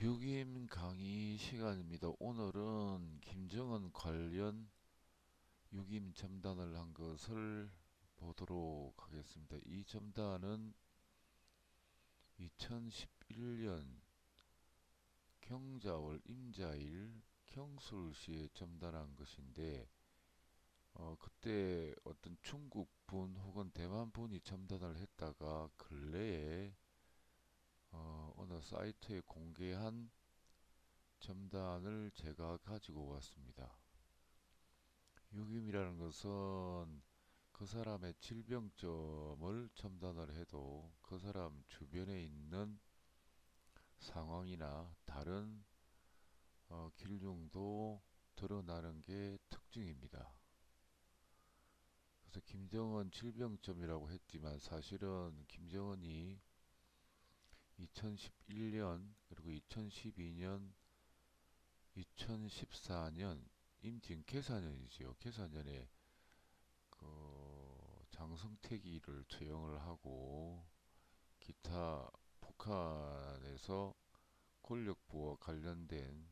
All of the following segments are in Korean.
유김 강의 시간입니다. 오늘은 김정은 관련 유김 첨단을 한 것을 보도록 하겠습니다. 이 첨단은 2011년 경자월 임자일 경술시에 첨단한 것인데, 그때 어떤 중국분 혹은 대만분이 첨단을 했다가 근래에 어느 사이트에 공개한 첨단을 제가 가지고 왔습니다. 유김이라는 것은 그 사람의 질병점을 첨단을 해도 그 사람 주변에 있는 상황이나 다른 기lum도 드러나는 게 특징입니다. 그래서 김정은 질병점이라고 했지만 사실은 김정은이 2011년 그리고 2012년 2014년 임진 개사년이지요. 개사년에 장성택이를 처형을 하고 기타 북한에서 권력부와 관련된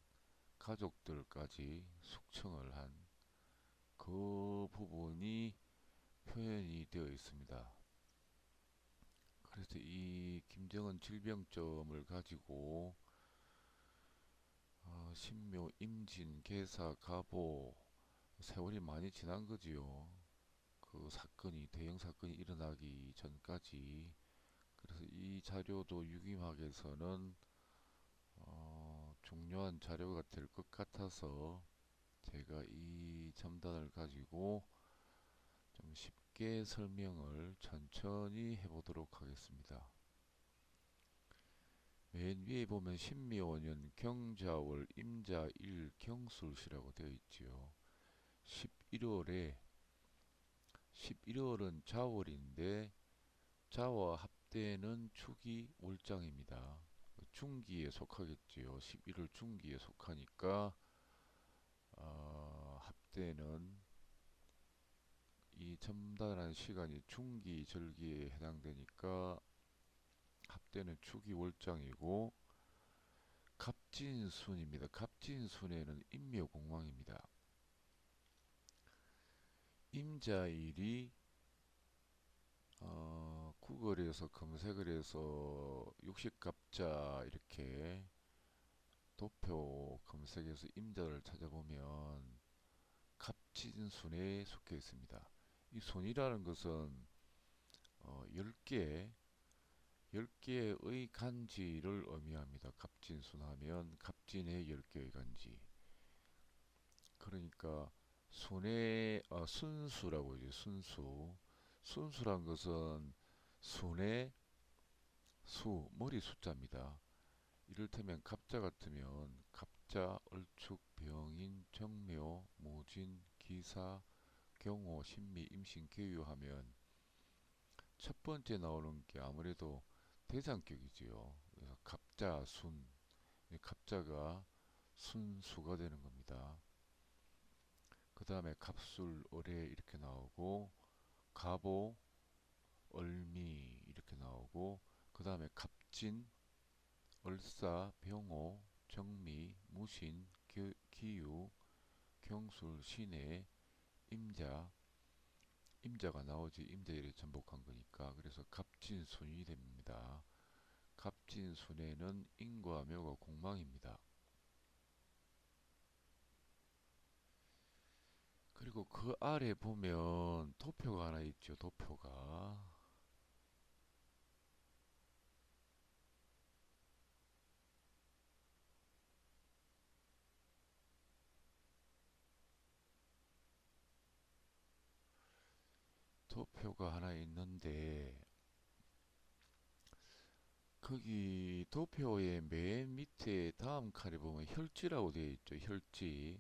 가족들까지 숙청을 한 그 부분이 표현이 되어 있습니다. 그래서 이 김정은 질병점을 가지고 신묘, 임진, 개사, 가보 세월이 많이 지난 거지요. 그 사건이 대형 사건이 일어나기 전까지. 그래서 이 자료도 유김학에서는 중요한 자료가 될 것 같아서 제가 이 첨단을 가지고 좀 쉽게 설명을 천천히 해보도록 하겠습니다. 맨 위에 보면 신미오년 경자월 임자일 경술시라고 되어 있지요. 11월에 11월은 자월인데 자와 합대는 축이 월장입니다. 중기에 속하겠지요. 11월 중기에 속하니까 합대는 이 첨단한 시간이 중기 절기에 해당되니까 합대는 축이 월장이고 갑진순입니다. 갑진순에는 임묘공황입니다. 임자일이 구글에서 검색을 해서 육식갑자 이렇게 도표 검색해서 임자를 찾아보면 갑진순에 속해 있습니다. 이 순이라는 것은 10개, 10개의 간지를 의미합니다. 갑진순하면 갑진의 10개의 간지. 그러니까 순의 순수라고 하죠. 순수. 순수란 것은 순의 수, 머리 숫자입니다. 이를테면 갑자 같으면 갑자, 얼축, 병인, 정묘, 모진, 기사, 경호, 신미, 임신, 계유 하면 첫 번째 나오는 게 아무래도 대장격이지요. 그래서 갑자, 순, 갑자가 순수가 되는 겁니다. 그 다음에 갑술, 어뢰 이렇게 나오고 갑오, 얼미 이렇게 나오고 그 다음에 갑진, 얼사, 병호, 정미, 무신, 기유, 경술, 신해, 임자, 임자가 나오지 임자일에 전복한 거니까 그래서 갑진순이 됩니다. 갑진순에는 인과 묘가 공망입니다. 그리고 그 아래 보면 도표가 하나 있죠. 도표가 도표가 하나 있는데 거기 도표의 맨 밑에 다음 칸에 보면 혈지라고 되어 있죠. 혈지.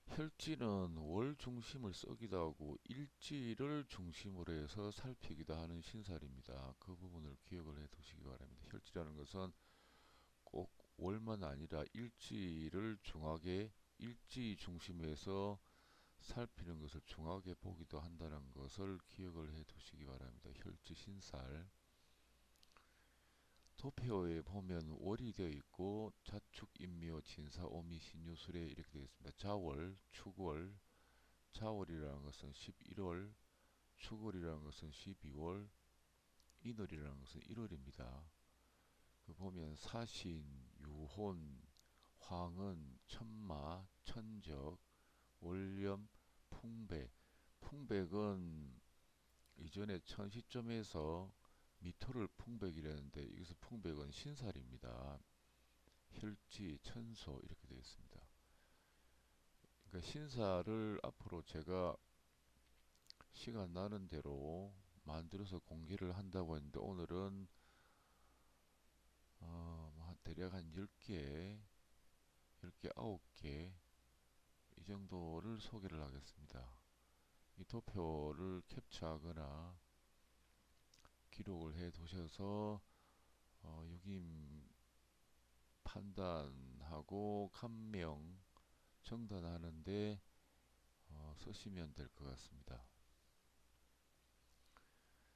혈지는 월 중심을 쓰기도 하고 일지를 중심으로 해서 살피기도 하는 신살입니다. 그 부분을 기억을 해 두시기 바랍니다. 혈지라는 것은 꼭 월만 아니라 일지를 중하게 일지 중심에서 살피는 것을 중하게 보기도 한다는 것을 기억을 해 두시기 바랍니다. 혈지 신살. 도표에 보면 월이 되어 있고 자축, 인묘, 진사, 오미, 신유, 수레 이렇게 되어 있습니다. 자월, 축월, 자월이라는 것은 11월, 축월이라는 것은 12월, 인월이라는 것은 1월입니다. 그 보면 사신, 유혼, 황은, 천마, 천적, 월염, 풍백. 풍백은 이전에 천시점에서 미토를 풍백이라는데 여기서 풍백은 신살입니다. 혈지, 천소 이렇게 되어 있습니다. 그러니까 신사를 앞으로 제가 시간 나는 대로 만들어서 공개를 한다고 했는데 오늘은 뭐 대략 한 10개, 10개, 9개 이 정도를 소개를 하겠습니다. 이 도표를 캡처하거나 기록을 해 두셔서 유심 판단하고 감명, 정단하는데 쓰시면 될 것 같습니다.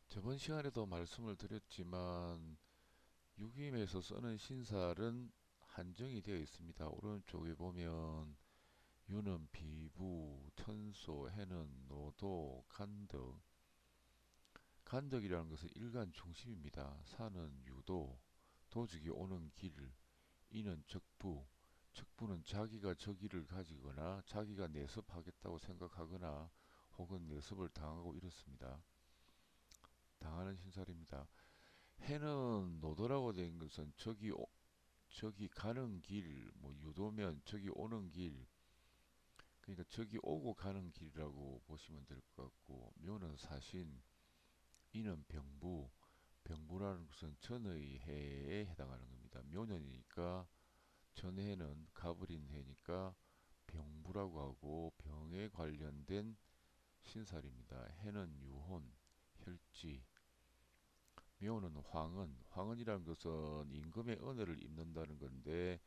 저번 시간에도 말씀을 드렸지만 유김에서 쓰는 신살은 한정이 되어 있습니다. 오른쪽에 보면 유는 비부, 천소, 해는 노도, 간덕. 간덕이라는 것은 일간 중심입니다. 사는 유도, 도적이 오는 길, 이는 적부. 적부는 자기가 적의를 가지거나 자기가 내습하겠다고 생각하거나 혹은 내습을 당하고 이렇습니다. 당하는 신살입니다. 해는 노도라고 된 것은 적이 가는 길, 뭐 유도면 적이 오는 길, 그러니까 적이 오고 가는 길이라고 보시면 될 것 같고, 묘는 사신, 이는 병부, 병부라는 것은 전의 해에 해당하는 겁니다. 묘년이니까 전해는 가버린 해니까 병부라고 하고 병에 관련된 신살입니다. 해는 유혼, 혈지, 묘는 황은, 황은이라는 것은 임금의 은혜를 입는다는 건데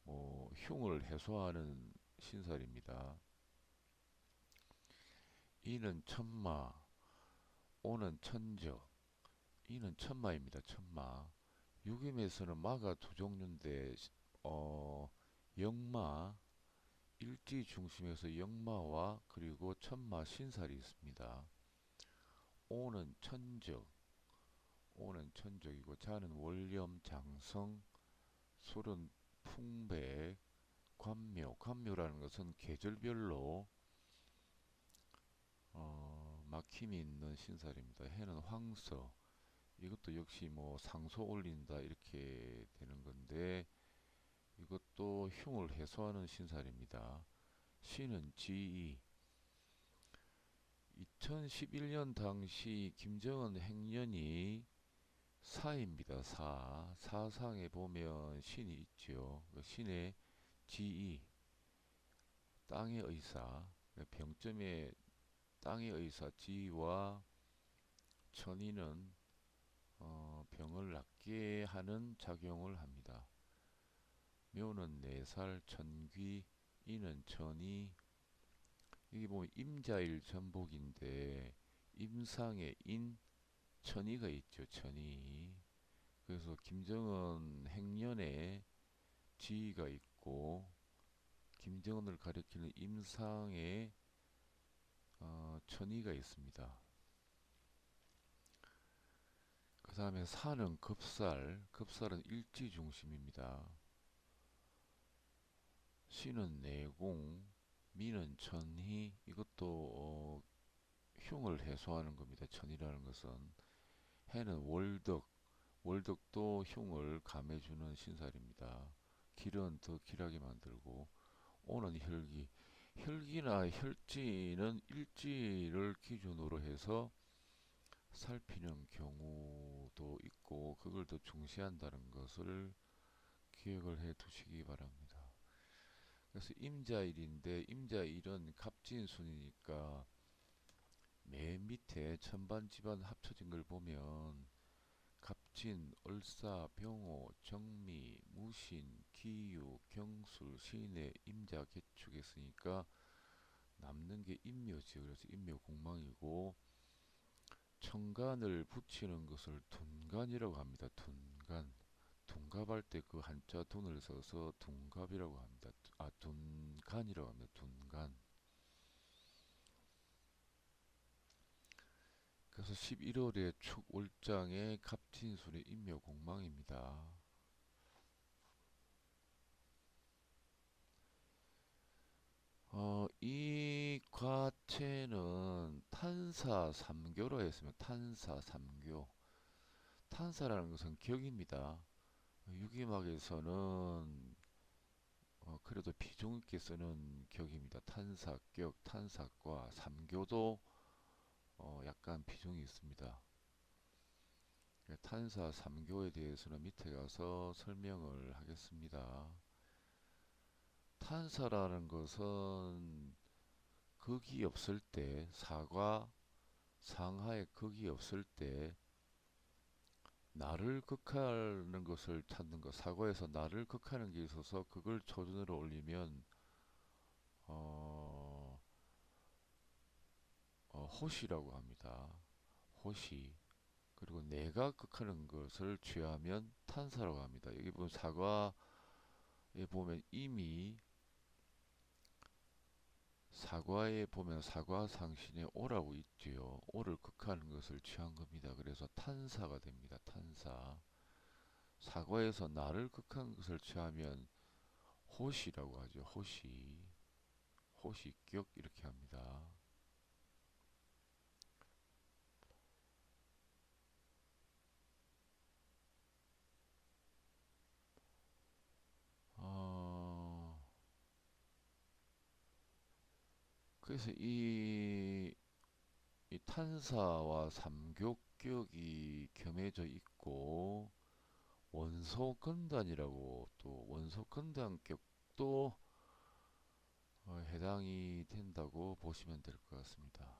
흉을 해소하는 신살입니다. 이는 천마, 오는 천적, 이는 천마입니다. 천마. 유김에서는 마가 두 종류인데 역마, 일지 중심에서 역마와 그리고 천마 신살이 있습니다. 오는 천적, 오는 천적이고 자는 월염, 장성, 술은 풍백, 관묘. 관묘라는 것은 계절별로 막힘이 있는 신살입니다. 해는 황서. 이것도 역시 뭐 상소 올린다 이렇게 되는 건데 이것도 흉을 해소하는 신살입니다. 신은 지이. 2011년 당시 김정은 행년이 사입니다. 사. 사상에 보면 신이 있죠. 그 신의 지이. 땅의 의사. 병점의 땅의 의사 지와 천이는 병을 낫게 하는 작용을 합니다. 묘는 4살, 천귀, 이는 천이. 여기 보면 임자일 전복인데 임상에 인, 천이가 있죠. 천이. 그래서 김정은 행년에 지가 있고 김정은을 가리키는 임상에 천이가 있습니다. 그 다음에 사는 급살, 급살은 일지 중심입니다. 신은 내공, 미는 천희, 이것도 흉을 해소하는 겁니다. 천이라는 것은. 해는 월덕, 월덕도 흉을 감해주는 신살입니다. 길은 더 길하게 만들고. 오는 혈기, 혈기나 혈지는 일지를 기준으로 해서 살피는 경우도 있고 그걸 더 중시한다는 것을 기억을 해 두시기 바랍니다. 그래서 임자일인데 임자일은 갑진순이니까 맨 밑에 천반지반 합쳐진 걸 보면 갑진, 을사, 병호, 정미, 무신, 기유, 경술, 신해, 임자, 개축에 쓰니까 남는 게 임묘지요. 그래서 임묘공망이고 천간을 붙이는 것을 둔간이라고 합니다. 둔간. 둔갑할 때 그 한자 둔을 써서 둔갑이라고 합니다. 둔간이라고 합니다. 둔간. 그래서 11월에 축월장에 갑진술의 인묘공망입니다. 이 과체는 탄사 삼교로 했으면 탄사 삼교. 탄사라는 것은 격입니다. 유기막에서는 그래도 비중 있게 쓰는 격입니다. 탄사격, 탄사과, 삼교도 약간 비중이 있습니다. 탄사 삼교에 대해서는 밑에 가서 설명을 하겠습니다. 탄사라는 것은 극이 없을 때, 사과, 상하에 극이 없을 때 나를 극하는 것을 찾는 것, 사과에서 나를 극하는 게 있어서 그걸 초전으로 올리면 어, 호시라고 합니다. 호시. 그리고 내가 극하는 것을 취하면 탄사라고 합니다. 여기 보면 사과에 보면 이미 사과에 보면 사과상신에 오라고 있지요. 오를 극하는 것을 취한 겁니다. 그래서 탄사가 됩니다. 탄사. 사과에서 나를 극한 것을 취하면 호시라고 하죠. 호시. 호시격 이렇게 합니다. 어, 그래서 이 탄사와 삼교격이 겸해져 있고 원소건단이라고 또 원소건단격도 해당이 된다고 보시면 될 것 같습니다.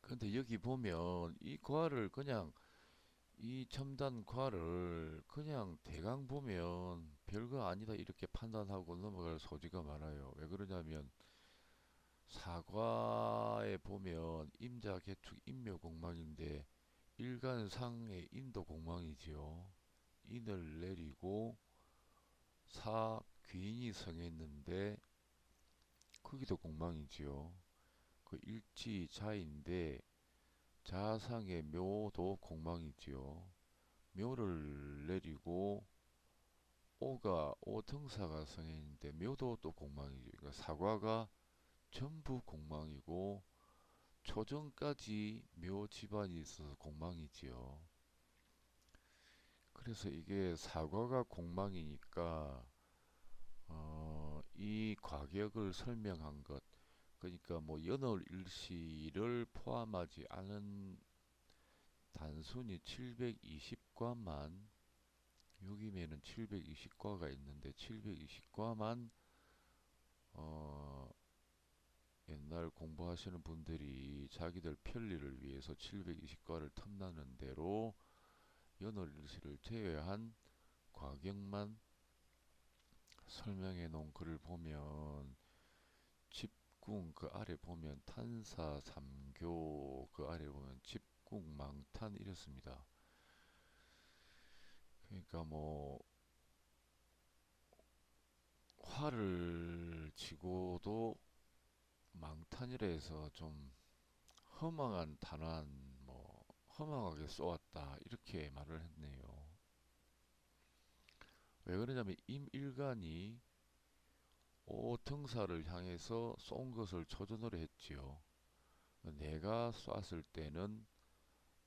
근데 여기 보면 이 과를 그냥 이 첨단 과를 그냥 대강 보면 별거 아니다 이렇게 판단하고 넘어갈 소지가 많아요. 왜 그러냐면 사과에 보면 임자 개축 인묘공망인데 일간상의 인도 공망이지요. 인을 내리고 사 귀인이 성했는데 거기도 공망이지요. 그 일지자인데 자상의 묘도 공망이지요. 묘를 내리고 오가 오등사가 성했는데 묘도 또 공망이죠. 그러니까 사과가 전부 공망이고 초정까지 묘 집안이 있어서 공망이지요. 그래서 이게 사과가 공망이니까 이 과격을 설명한 것, 그러니까 뭐 연월일시를 포함하지 않은 단순히 720과만, 여기면은 720과가 있는데 720과만 옛날 공부하시는 분들이 자기들 편리를 위해서 720과를 틈나는 대로 연월일시를 제외한 과격만 설명해 놓은 글을 보면 집궁 그 아래 보면 탄사 삼교 그 아래 보면 집궁 망탄 이렇습니다. 그러니까 뭐 화를 치고도 망탄이라 해서 좀 허망한 단안 뭐 허망하게 쏘았다 이렇게 말을 했네요. 왜 그러냐면 임일간이 오등사를 향해서 쏜 것을 초전으로 했지요. 내가 쐈을 때는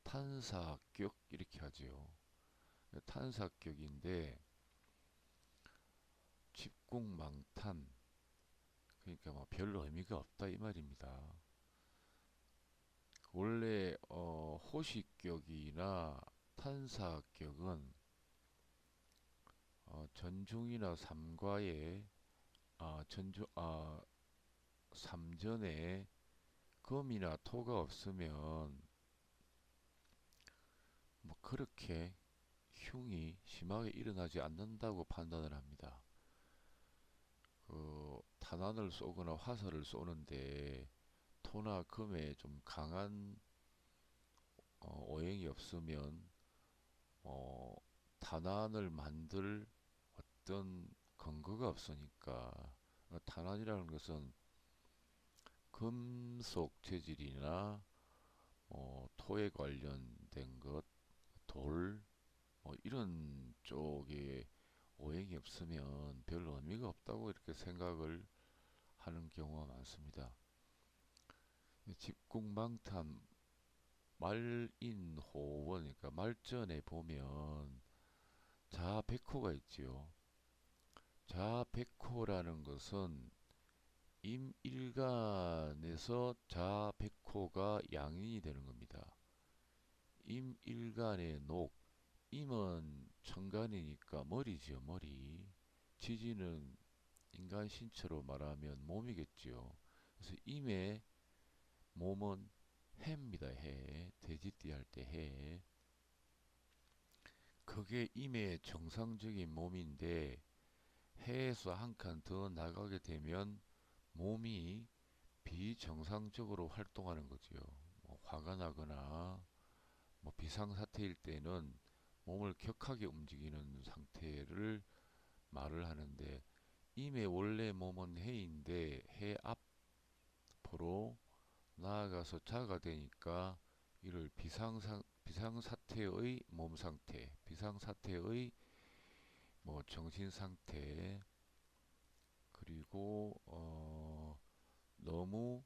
탄사격 이렇게 하지요. 탄사격인데 집궁망탄 그러니까 뭐 별 의미가 없다 이 말입니다. 원래 호시격이나 탄사격은 전중이나 삼과에 전주 삼전에 금이나 토가 없으면 뭐 그렇게 흉이 심하게 일어나지 않는다고 판단을 합니다. 그 탄환을 쏘거나 화살을 쏘는데 토나 금에 좀 강한 오행이 없으면 어, 탄환을 만들 어떤 근거가 없으니까. 탄환이라는 것은 금속 재질이나 토에 관련된 것, 돌, 이런 쪽에 오행이 없으면 별 의미가 없다고 이렇게 생각을 하는 경우가 많습니다. 집궁망탄 말인호원, 그러니까 말전에 보면 자백호가 있지요. 자백호라는 것은 임일간에서 자백호가 양인이 되는 겁니다. 임일간의 녹, 임은 천간이니까 머리지요, 머리. 지지는 인간 신체로 말하면 몸이겠지요. 그래서 임의 몸은 해입니다, 해. 돼지띠 할 때 해. 그게 임의 정상적인 몸인데 해에서 한 칸 더 나가게 되면 몸이 비정상적으로 활동하는 거지요. 화가 나거나 비상사태일 때는 몸을 격하게 움직이는 상태를 말을 하는데, 임의 원래 몸은 해인데 해 앞으로 나아가서 자가 되니까 이를 비상사태의 몸 상태, 비상사태의 정신 상태, 그리고 너무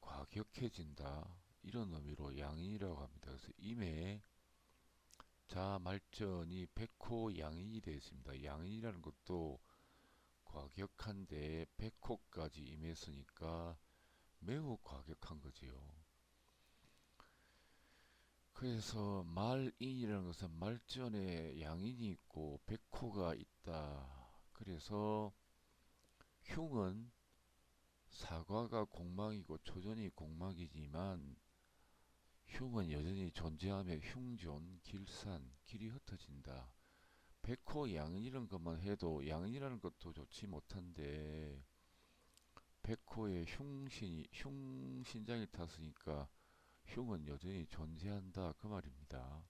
과격해진다, 이런 의미로 양인이라고 합니다. 그래서 임의 자말전이 백호양인이 되어 있습니다. 양인이라는 것도 과격한데 백호까지 임했으니까 매우 과격한 거지요. 그래서 말인이라는 것은 말전에 양인이 있고 백호가 있다. 그래서 흉은 사과가 공망이고 초전이 공망이지만 흉은 여전히 존재하며 흉존, 길산, 길이 흩어진다. 백호 양이라는 것만 해도 양이라는 것도 좋지 못한데 백호의 흉신장이 탔으니까 흉은 여전히 존재한다, 그 말입니다.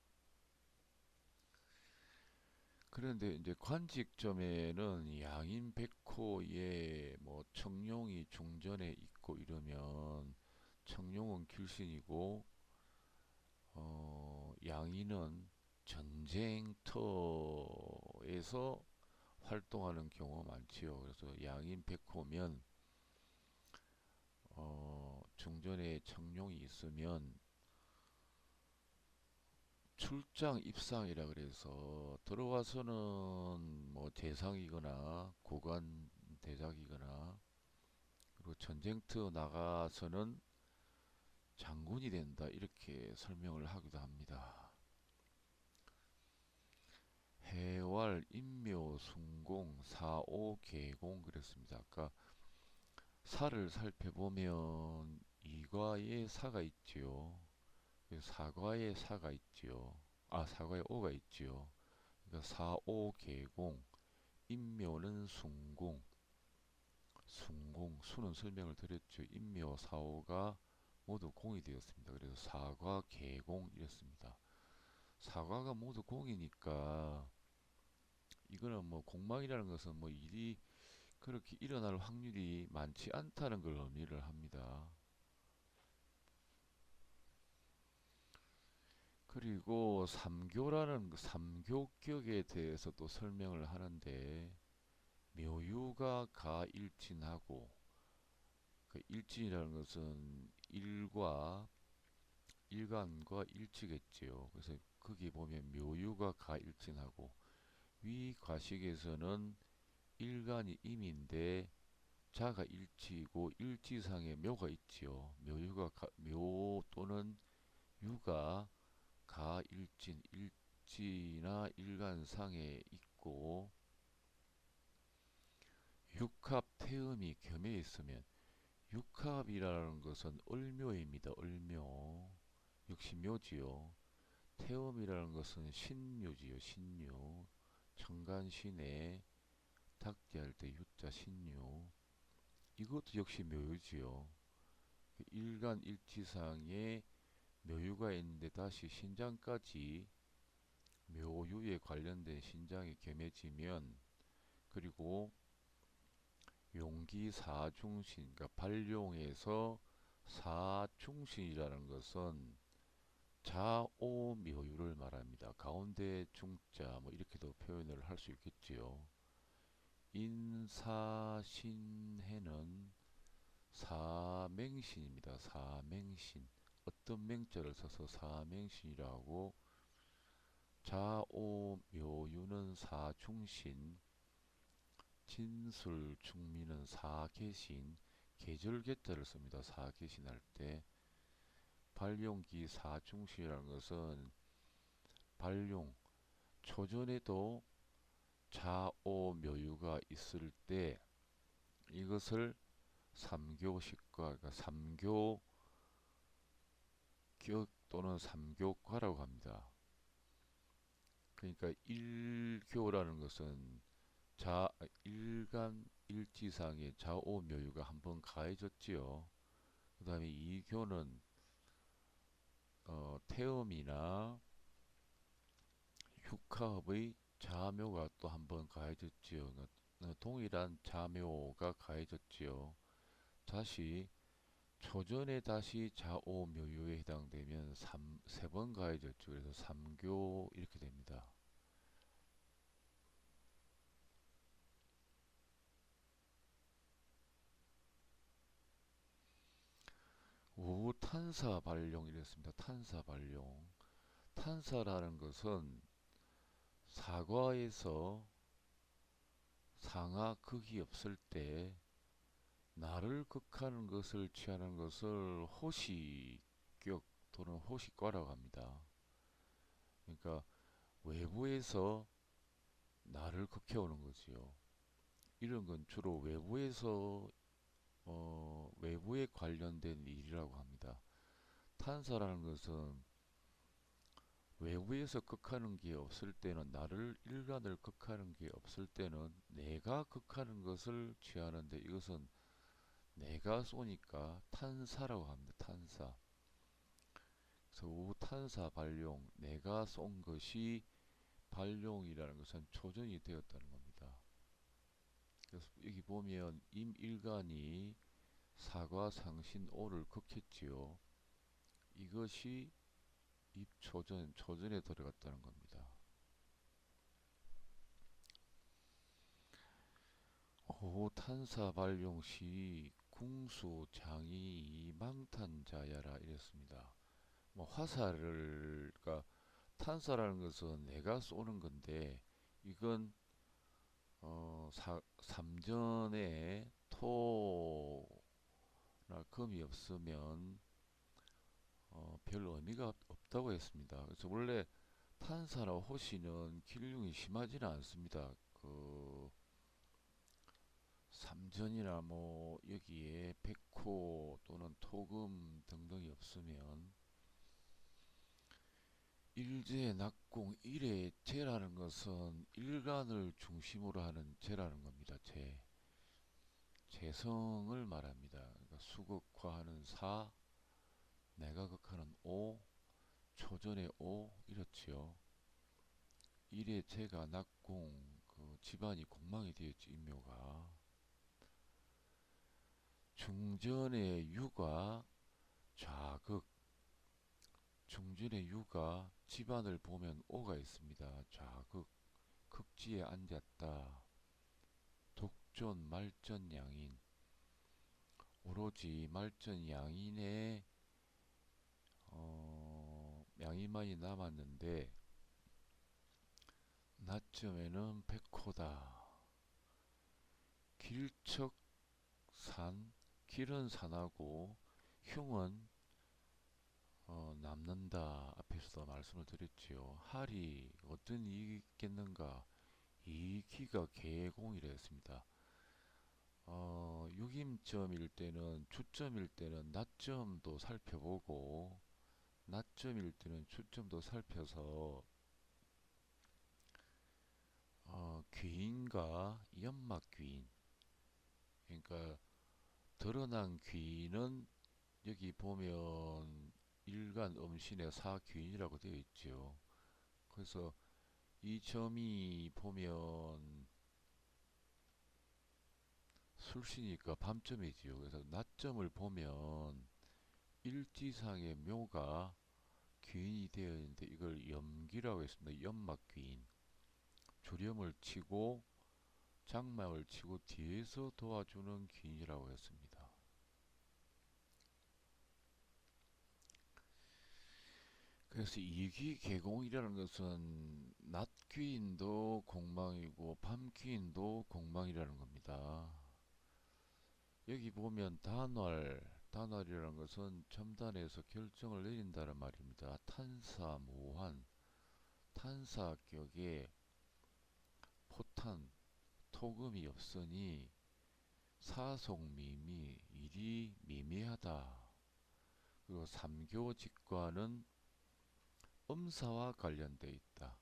그런데 이제 관직점에는 양인 백호에 청룡이 중전에 있고 이러면 청룡은 길신이고 양인은 전쟁터에서 활동하는 경우가 많지요. 그래서 양인 백호면 중전에 청룡이 있으면 출장 입상이라 그래서 들어와서는 대상이거나 고관 대작이거나, 그리고 전쟁터 나가서는 장군이 된다, 이렇게 설명을 하기도 합니다. 해왈, 인묘, 순공, 사오, 계공 그랬습니다. 아까 사를 살펴보면 이과에 사가 있지요. 사과에 사가 있지요. 사과에 오가 있지요. 그러니까 사오, 계공, 인묘는 순공, 수는 설명을 드렸죠. 인묘, 사오가 모두 공이 되었습니다. 그래서 사과, 계공 이랬습니다. 사과가 모두 공이니까 이거는 공망이라는 것은 일이 그렇게 일어날 확률이 많지 않다는 걸 의미를 합니다. 그리고 삼교라는 삼교격에 대해서 또 설명을 하는데, 묘유가 가일진하고, 그 일진이라는 것은 일간과 일치겠지요. 그래서 거기 보면 묘유가 가일진하고, 위 과식에서는 일간이 임인데 자가 일치이고 일지상에 묘가 있지요. 묘 또는 유가 가일진, 일지나 일간상에 있고, 육합 태음이 겸해 있으면, 육합이라는 것은 을묘입니다. 을묘, 역시 묘지요. 태음이라는 것은 신유지요. 신유, 천간신에 닭띠할 때 유자 신유, 이것도 역시 묘유지요. 일간 일지상에 묘유가 있는데 다시 신장까지 묘유에 관련된 신장이 겸해지면, 그리고 용기 사중신, 그러니까 발룡에서 사중신이라는 것은 좌오묘유를 말합니다. 가운데 중자 뭐 이렇게도 표현을 할 수 있겠지요. 인사신해는 사맹신입니다. 사맹신. 어떤 맹자를 써서 사맹신이라고. 좌오묘유는 사중신, 진술중미는 사계신, 계절계자를 씁니다. 사계신 할 때. 발용기 사중신이라는 것은 발용, 초전에도 좌오묘유가 있을 때 이것을 삼교식과, 그러니까 삼교격 또는 삼교과라고 합니다. 그러니까 일교라는 것은 일간 일지상에 좌오묘유가 한번 가해졌지요. 그 다음에 이교는 태음이나 육합의 좌묘가 또 한번 가해졌지요. 동일한 좌묘가 가해졌지요. 다시 초전에 다시 좌오묘유에 해당되면 세 번 가해졌죠. 그래서 삼교 이렇게 됩니다. 우탄사 발용 이랬습니다. 탄사 발용. 탄사라는 것은 사과에서 상하 극이 없을 때 나를 극하는 것을 취하는 것을 호시격 또는 호시과라고 합니다. 그러니까 외부에서 나를 극해오는 거지요. 이런 건 주로 외부에 관련된 일이라고 합니다. 탄사라는 것은 외부에서 극하는 게 없을 때는, 나를 일간을 극하는 게 없을 때는 내가 극하는 것을 취하는데, 이것은 내가 쏘니까 탄사라고 합니다. 탄사. 그래서 우탄사 발용, 내가 쏜 것이 발용이라는 것은 초전이 되었다는 겁니다. 그래서 여기 보면 임일간이 사과상신오를 극했지요. 이것이 입초전, 초전에 들어갔다는 겁니다. 오탄사 발용시 궁수 장이 망탄자야라 이랬습니다. 뭐 화살을, 그러니까 탄사라는 것은 내가 쏘는 건데, 이건 삼전에 토나 금이 없으면 별 의미가 없다고 했습니다. 그래서 원래 탄사나 호시는 기름이 심하지는 않습니다. 그 삼전이나 뭐 여기에 백호 또는 토금 등등이 없으면, 일제 낙공 일의 제라는 것은 일간을 중심으로 하는 제라는 겁니다. 재성을 말합니다. 그러니까 수극화하는 사, 내가극하는 오, 초전의 오 이렇지요. 일의 제가 낙공, 그 집안이 공망이 되었지, 인묘가. 중전의 유가 좌극, 중전의 유가 집안을 보면 오가 있습니다. 좌극, 극지에 앉았다. 독존 말전 양인, 오로지 말전 양인의 양인만이 남았는데, 낮점에는 백호다. 길척산, 길은 산하고 흉은 남는다. 앞에서도 말씀을 드렸지요. 할이 어떤 이익이 있겠는가? 이기가 계공이라 했습니다. 육임점일 때는, 주점일 때는 낮점도 살펴보고, 낮점일 때는 주점도 살펴서 귀인과 연막귀인, 그러니까 드러난 귀인은 여기 보면 일간 음신의 사귀인이라고 되어 있죠. 그래서 이 점이 보면 술시니까 밤점이지요. 그래서 낮점을 보면 일지상의 묘가 귀인이 되어 있는데 이걸 염기라고 했습니다. 연막귀인. 주렴을 치고 장막을 치고 뒤에서 도와주는 귀인이라고 했습니다. 그래서 이귀개공이라는 것은 낮 귀인도 공망이고 밤 귀인도 공망이라는 겁니다. 여기 보면 단활이라는 것은 첨단에서 결정을 내린다는 말입니다. 탄사무한, 탄사격에 포탄, 토금이 없으니 사속미미, 일이 미미하다. 그리고 삼교직과는 음사와 관련돼 있다.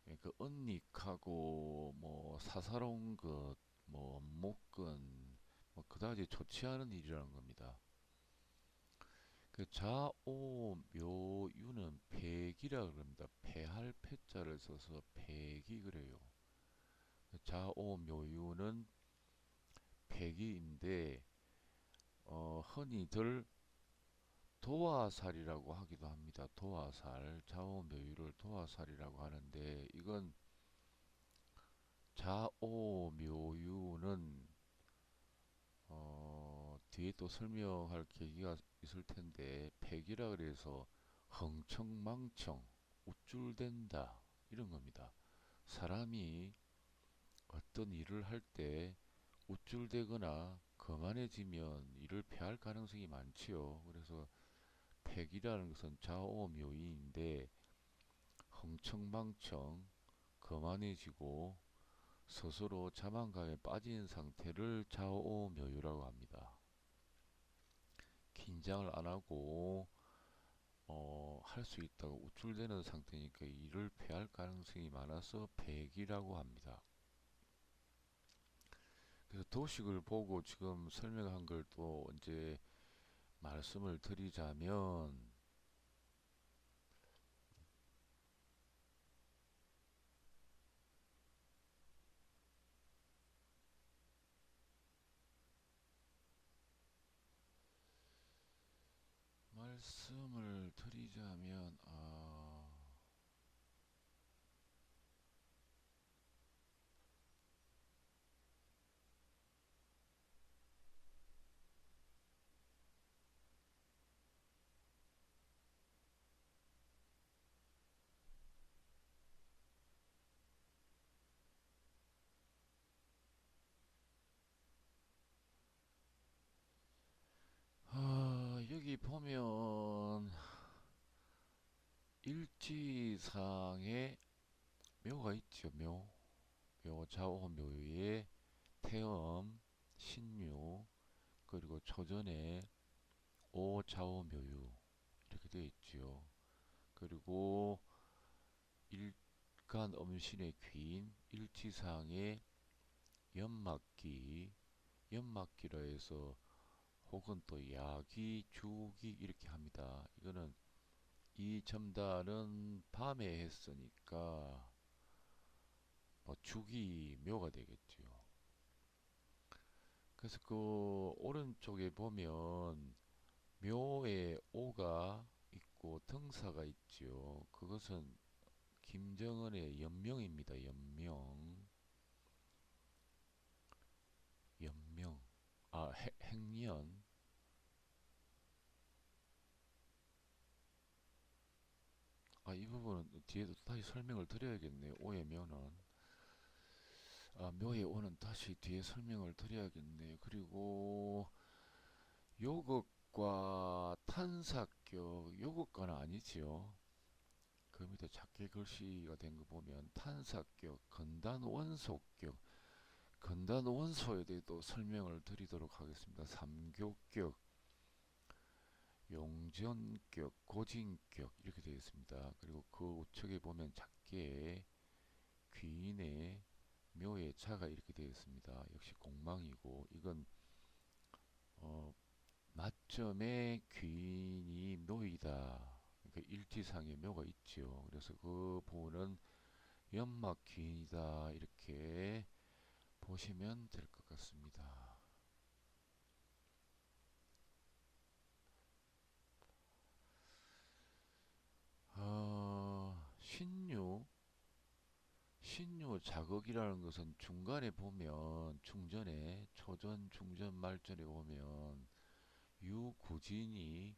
그러니까 은닉하고 뭐 사사로운 것, 뭐 업목근, 뭐 그다지 좋지 않은 일이라는 겁니다. 그 자오묘유는 패기라 그럽니다. 패할 패자를 써서 패기 그래요. 자오묘유는 패기인데 흔히들 도화살이라고 하기도 합니다. 도화살, 자오묘유를 도화살이라고 하는데 이건 자오묘유는 뒤에 또 설명할 계기가 있을 텐데 패기라 그래서 흥청망청 우쭐댄다 이런 겁니다. 사람이 어떤 일을 할 때 우쭐대거나 거만해지면 이를 패할 가능성이 많지요. 그래서 패기라는 것은 좌오묘이인데 흥청망청 거만해지고 스스로 자만감에 빠진 상태를 좌오묘유라고 합니다. 긴장을 안 하고 할 수 있다고 우쭐대는 상태니까 이를 패할 가능성이 많아서 패기라고 합니다. 그래서 도식을 보고 지금 설명한 걸 또 이제 말씀을 드리자면 말씀을 드리자면 여기 보면 일지상에 묘가 있죠. 묘 좌오묘의 태엄, 신묘, 그리고 초전에 오좌오묘유 이렇게 되어 있죠. 그리고 일간 음신의 귀인 일지상의 연막기, 연막기라 해서 혹은 또 야기, 주기 이렇게 합니다. 이거는 이 첨단은 밤에 했으니까 뭐 주기 묘가 되겠죠. 그래서 그 오른쪽에 보면 묘에 오가 있고 등사가 있죠. 그것은 김정은의 연명입니다. 연명, 연명. 행년. 이 부분은 뒤에도 다시 설명을 드려야겠네요. 오의 묘는. 묘의 오는 다시 뒤에 설명을 드려야겠네요. 그리고 요것과 탄사격, 요것과는 아니지요. 그 밑에 작게 글씨가 된 거 보면 탄사격, 건단원소격, 건단원소에 대해서 설명을 드리도록 하겠습니다. 삼교격, 용전격, 고진격 이렇게 되어 있습니다. 그리고 그 우측에 보면 작게 귀인의 묘의 자가 이렇게 되어 있습니다. 역시 공망이고 이건 어, 맞점의 귀인이 묘이다. 그러니까 일지상의 묘가 있지요. 그래서 그 부분은 연막 기인이다 이렇게 보시면 될 것 같습니다. 신유 자극이라는 것은 중간에 보면 중전에 초전, 중전, 말전에 보면 유구진이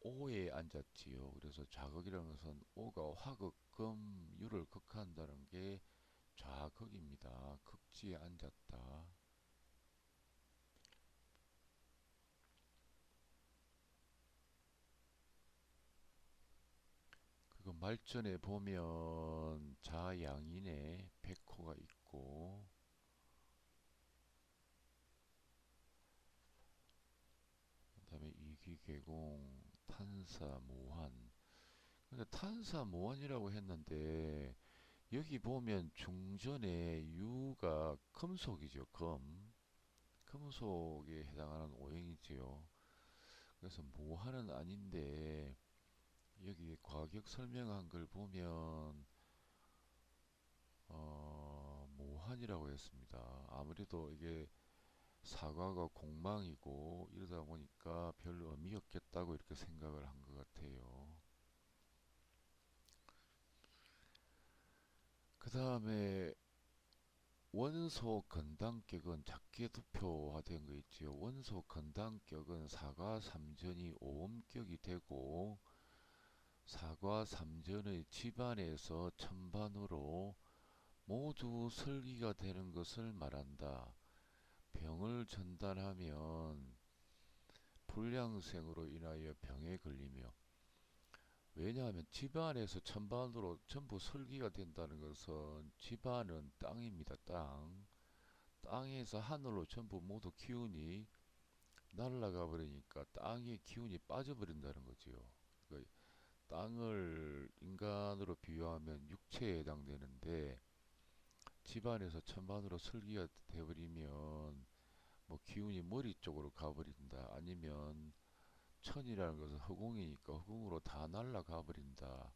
오에 앉았지요. 그래서 자극이라는 것은 오가 화극금 유를 극한다는 게 좌극입니다. 극지에 앉았다. 그리고 말전에 보면 자양인에 백호가 있고 그다음에 이기개공, 탄사모환. 근데 탄사모환이라고 했는데 여기 보면 중전에 유가 금속이죠. 금속에 해당하는 오행이지요. 그래서 모환은 아닌데 여기 과격 설명한 걸 보면 모환이라고 했습니다. 아무래도 이게 사과가 공망이고 이러다 보니까 별 의미 없겠다고 이렇게 생각을 한 것 같아요. 그 다음에 원소 건당격은 작게 도표화된 거 있지요. 원소 건당격은 사과 삼전이 오음격이 되고 사과 삼전의 집안에서 천반으로 모두 설기가 되는 것을 말한다. 병을 전달하면 불량생으로 인하여 병에 걸리며 왜냐하면 집안에서 천반으로 전부 설기가 된다는 것은 집안은 땅입니다. 땅에서 하늘로 전부 모두 기운이 날아가 버리니까 땅의 기운이 빠져버린다는 거지요. 그러니까 땅을 인간으로 비유하면 육체에 해당되는데 집안에서 천반으로 설기가 돼버리면 뭐 기운이 머리 쪽으로 가버린다. 아니면 천이라는 것은 허공이니까 허공으로 다 날아가 버린다.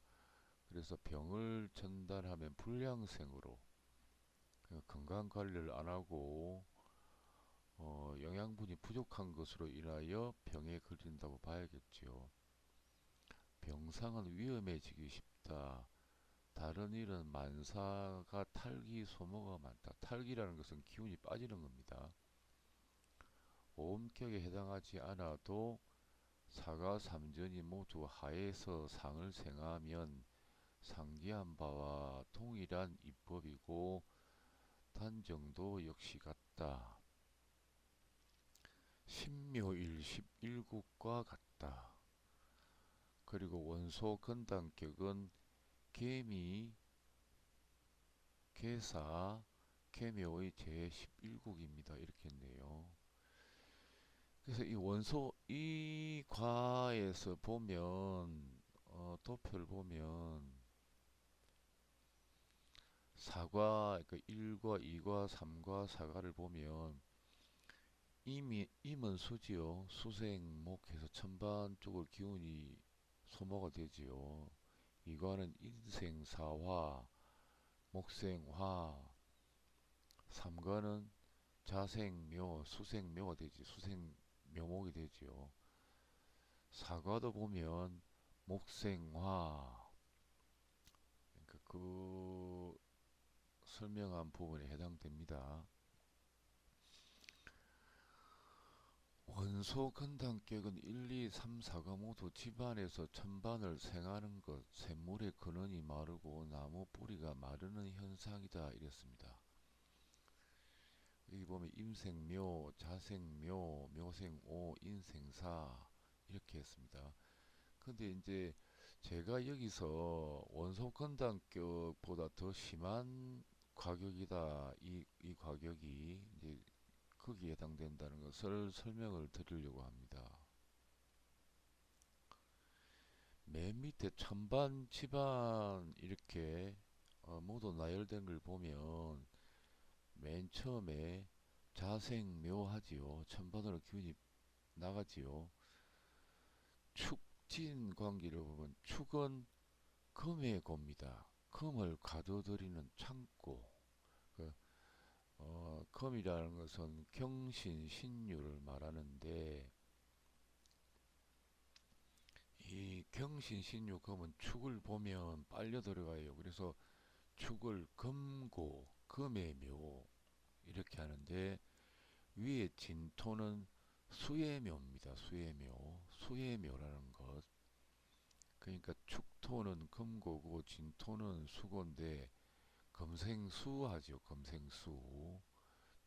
그래서 병을 전달하면 불량생으로 건강 관리를 안 하고 영양분이 부족한 것으로 인하여 병에 걸린다고 봐야겠지요. 병상은 위험해지기 쉽다. 다른 일은 만사가 탈기 소모가 많다. 탈기라는 것은 기운이 빠지는 겁니다. 오음격에 해당하지 않아도 사가 삼전이 모두 하에서 상을 생하면 상기한 바와 동일한 이법이고 단정도 역시 같다. 신묘일십일국과 같다. 그리고 원소 건당격은 개미, 개사, 개묘의 제11국입니다. 이렇게 했네요. 그래서 이 원소 이 과에서 보면 도표를 보면 사과 그러니까 1과 2과 3과 4과를 보면 임은 수지요. 수생목해서 천반 쪽을 기운이 소모가 되지요. 2과는 인생사화, 목생화, 3과는 자생묘, 수생묘가 되지. 수생묘목이 되지요. 4과도 보면 목생화, 그러니까 그 설명한 부분에 해당됩니다. 원소 건당격은 1, 2, 3, 4가 모두 집안에서 천반을 생하는 것, 샘물의 근원이 마르고 나무 뿌리가 마르는 현상이다 이랬습니다. 여기 보면 임생묘, 자생묘, 묘생오, 인생사 이렇게 했습니다. 근데 이제 제가 여기서 원소 건당격보다 더 심한 과격이다. 이 과격이 이제 거기에 해당된다는 것을 설명을 드리려고 합니다. 맨 밑에 천반, 치반 이렇게 모두 나열된 걸 보면 맨 처음에 자생묘하지요. 천반으로 기운이 나가지요. 축진 관계를 보면 축은 금의 고입니다. 금을 가둬들이는 창고. 그, 금이라는 것은 경신신유를 말하는데 이 경신신유 금은 축을 보면 빨려 들어가요. 그래서 축을 금고, 금의 묘 이렇게 하는데 위에 진토는 수예묘입니다. 수예묘, 수예묘라는 것. 그러니까 축토는 금고고 진토는 수고인데 금생수하죠. 금생수.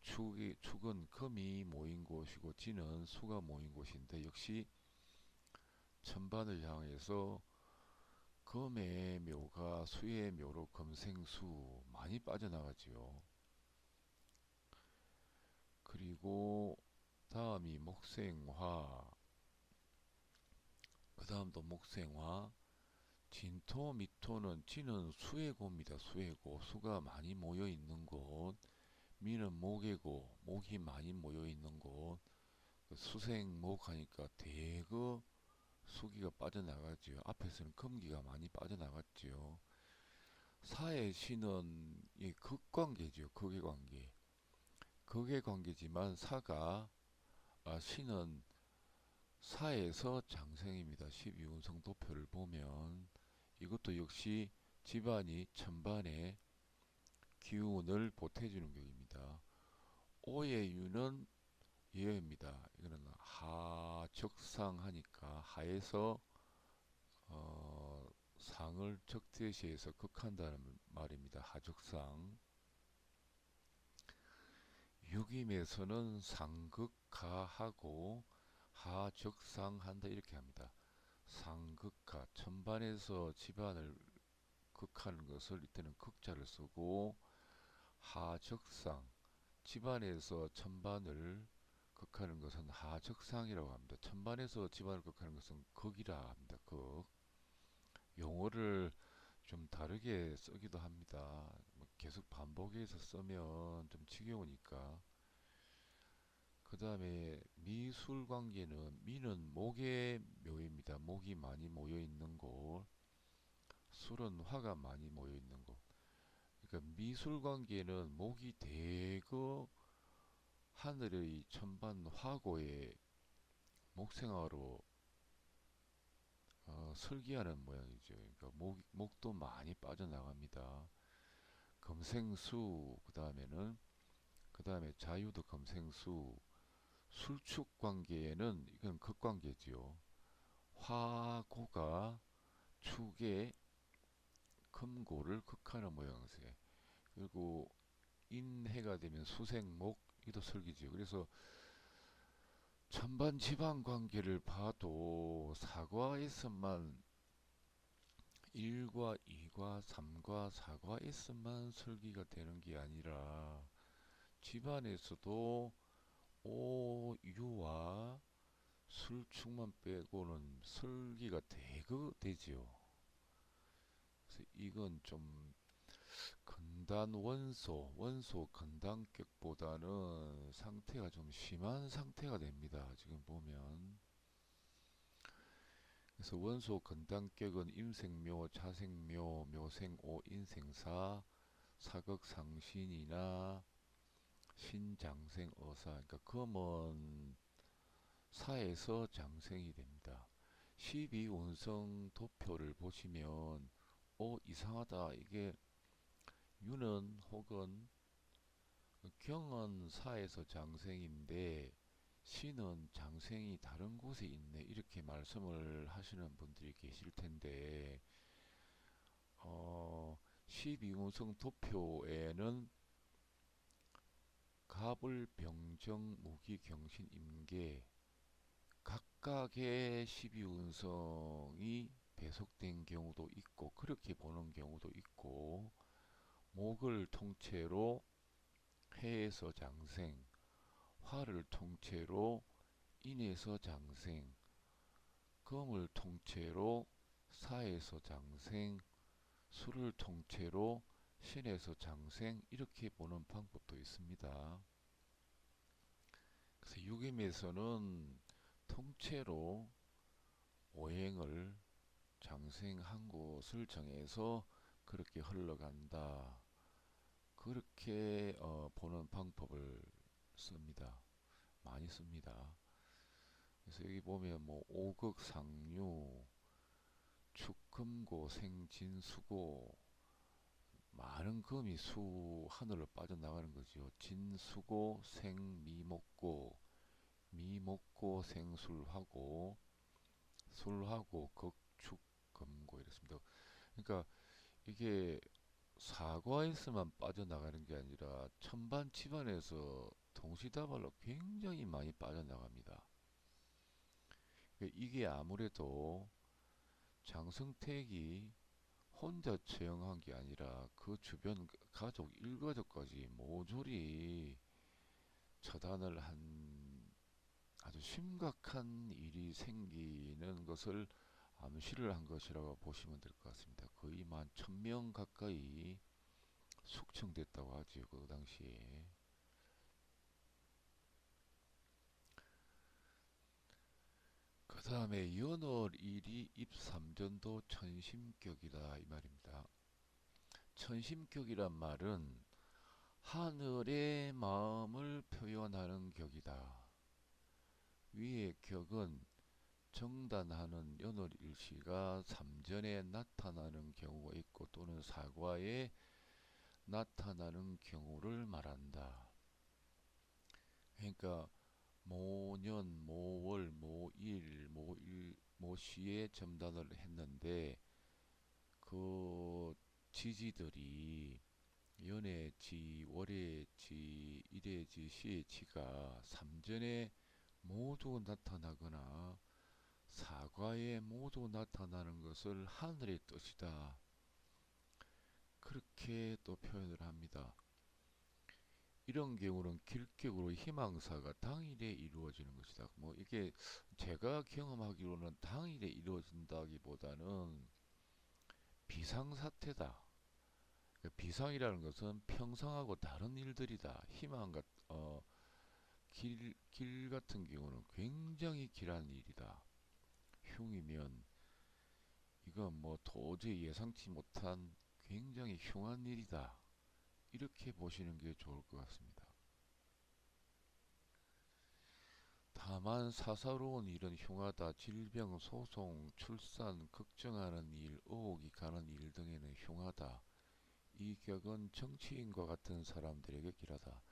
축은 금이 모인 곳이고 진은 수가 모인 곳인데 역시 천반을 향해서 금의 묘가 수의 묘로 금생수 많이 빠져나가지요. 그리고 다음이 목생화. 그 다음도 목생화. 진토, 미토는 진은 수의 고입니다. 수의 고. 수가 많이 모여 있는 곳. 미는 목의 고. 목이 많이 모여 있는 곳. 수생목 하니까 대거 수기가 빠져나가지요. 앞에서는 금기가 많이 빠져나갔지요. 사의 신은 이 극관계죠. 극의 관계. 극의 관계지만 사가 신은 사에서 장생입니다. 12운성 도표를 보면 이것도 역시 집안이 천반의 기운을 보태주는 격입니다. 오의 유는 예입니다. 이거는 하적상하니까 하에서 상을 적대시해서 극한다는 말입니다. 하적상. 육임에서는 상극하하고 하적상한다 이렇게 합니다. 상극하 천반에서 집안을 극하는 것을 이때는 극자를 쓰고 하적상 집안에서 천반을 극하는 것은 하적상이라고 합니다. 천반에서 집안을 극하는 것은 극이라 합니다. 극. 용어를 좀 다르게 쓰기도 합니다. 계속 반복해서 쓰면 좀 지겨우니까. 그 다음에 미술 관계는 미는 목의 묘입니다. 목이 많이 모여 있는 곳. 술은 화가 많이 모여 있는 곳. 그러니까 미술 관계는 목이 대거 하늘의 천반 화고에 목생화로 설계하는 모양이죠. 그러니까 목도 많이 빠져나갑니다. 금생수 그 다음에 자유도 금생수 술축 관계에는 이건 극관계지요. 화고가 축에 금고를 극하는 모양새. 그리고 인해가 되면 수생목 이도 설기지요. 그래서 천반 지방 관계를 봐도 사과에서만 1과 2과 3과 4과에서만 설기가 되는 게 아니라 집안에서도 오, 유와 술축만 빼고는 설기가 대거 되지요. 그래서 이건 좀 근단 원소 근단격보다는 상태가 좀 심한 상태가 됩니다. 지금 보면. 그래서 원소 근단격은 임생묘, 자생묘, 묘생오, 인생사, 사극상신이나 신장생어사. 그러니까 금은 사에서 장생이 됩니다. 12운성 도표를 보시면 이상하다. 이게 유는 혹은 경은 사에서 장생인데 신은 장생이 다른 곳에 있네 이렇게 말씀을 하시는 분들이 계실 텐데 12운성 도표에는 갑을 병정 무기 경신 임계 각각의 12운성이 배속된 경우도 있고 그렇게 보는 경우도 있고 목을 통째로 해에서 장생, 화를 통째로 인에서 장생, 금을 통째로 사에서 장생, 수를 통째로 신에서 장생 이렇게 보는 방법도 있습니다. 그래서 육임에서는 통째로 오행을 장생한 곳을 정해서 그렇게 흘러간다. 그렇게 보는 방법을 씁니다. 많이 씁니다. 그래서 여기 보면 뭐 오극상류, 축금고, 생진수고, 많은 금이 수 하늘로 빠져나가는 거죠. 진수고, 생미목고, 미목고, 생술하고, 술하고, 극축금고 이렇습니다. 그러니까 이게 사과에서만 빠져나가는 게 아니라 천반집안에서 동시다발로 굉장히 많이 빠져나갑니다. 그러니까 이게 아무래도 장성택이 혼자 처형한 게 아니라 그 주변 가족 일가족까지 모조리 처단을 한 아주 심각한 일이 생기는 것을 암시를 한 것이라고 보시면 될 것 같습니다. 거의 만 1000명 가까이 숙청됐다고 하지요. 그 당시에. 그 다음에 연월일이 입삼전도 천심격이다 이 말입니다. 천심격이란 말은 하늘의 마음을 표현하는 격이다. 위의 격은 정단하는 연월일시가 삼전에 나타나는 경우가 있고 또는 사과에 나타나는 경우를 말한다. 그러니까 모년, 모월, 모시에 점단을 했는데 그 지지들이 연해지, 월해지, 일해지, 시해지가 삼전에 모두 나타나거나 사과에 모두 나타나는 것을 하늘의 뜻이다. 그렇게 또 표현을 합니다. 이런 경우는 길격으로 희망사가 당일에 이루어지는 것이다. 뭐 이게 제가 경험하기로는 당일에 이루어진다기보다는 비상사태다. 비상이라는 것은 평상하고 다른 일들이다. 희망과 길 같은 경우는 굉장히 길한 일이다. 흉이면 이건 뭐 도저히 예상치 못한 굉장히 흉한 일이다. 이렇게 보시는 게 좋을 것 같습니다. 다만 사사로운 일은 흉하다. 질병, 소송, 출산, 걱정하는 일, 의혹이 가는 일 등에는 흉하다. 이 격은 정치인과 같은 사람들에게 길하다.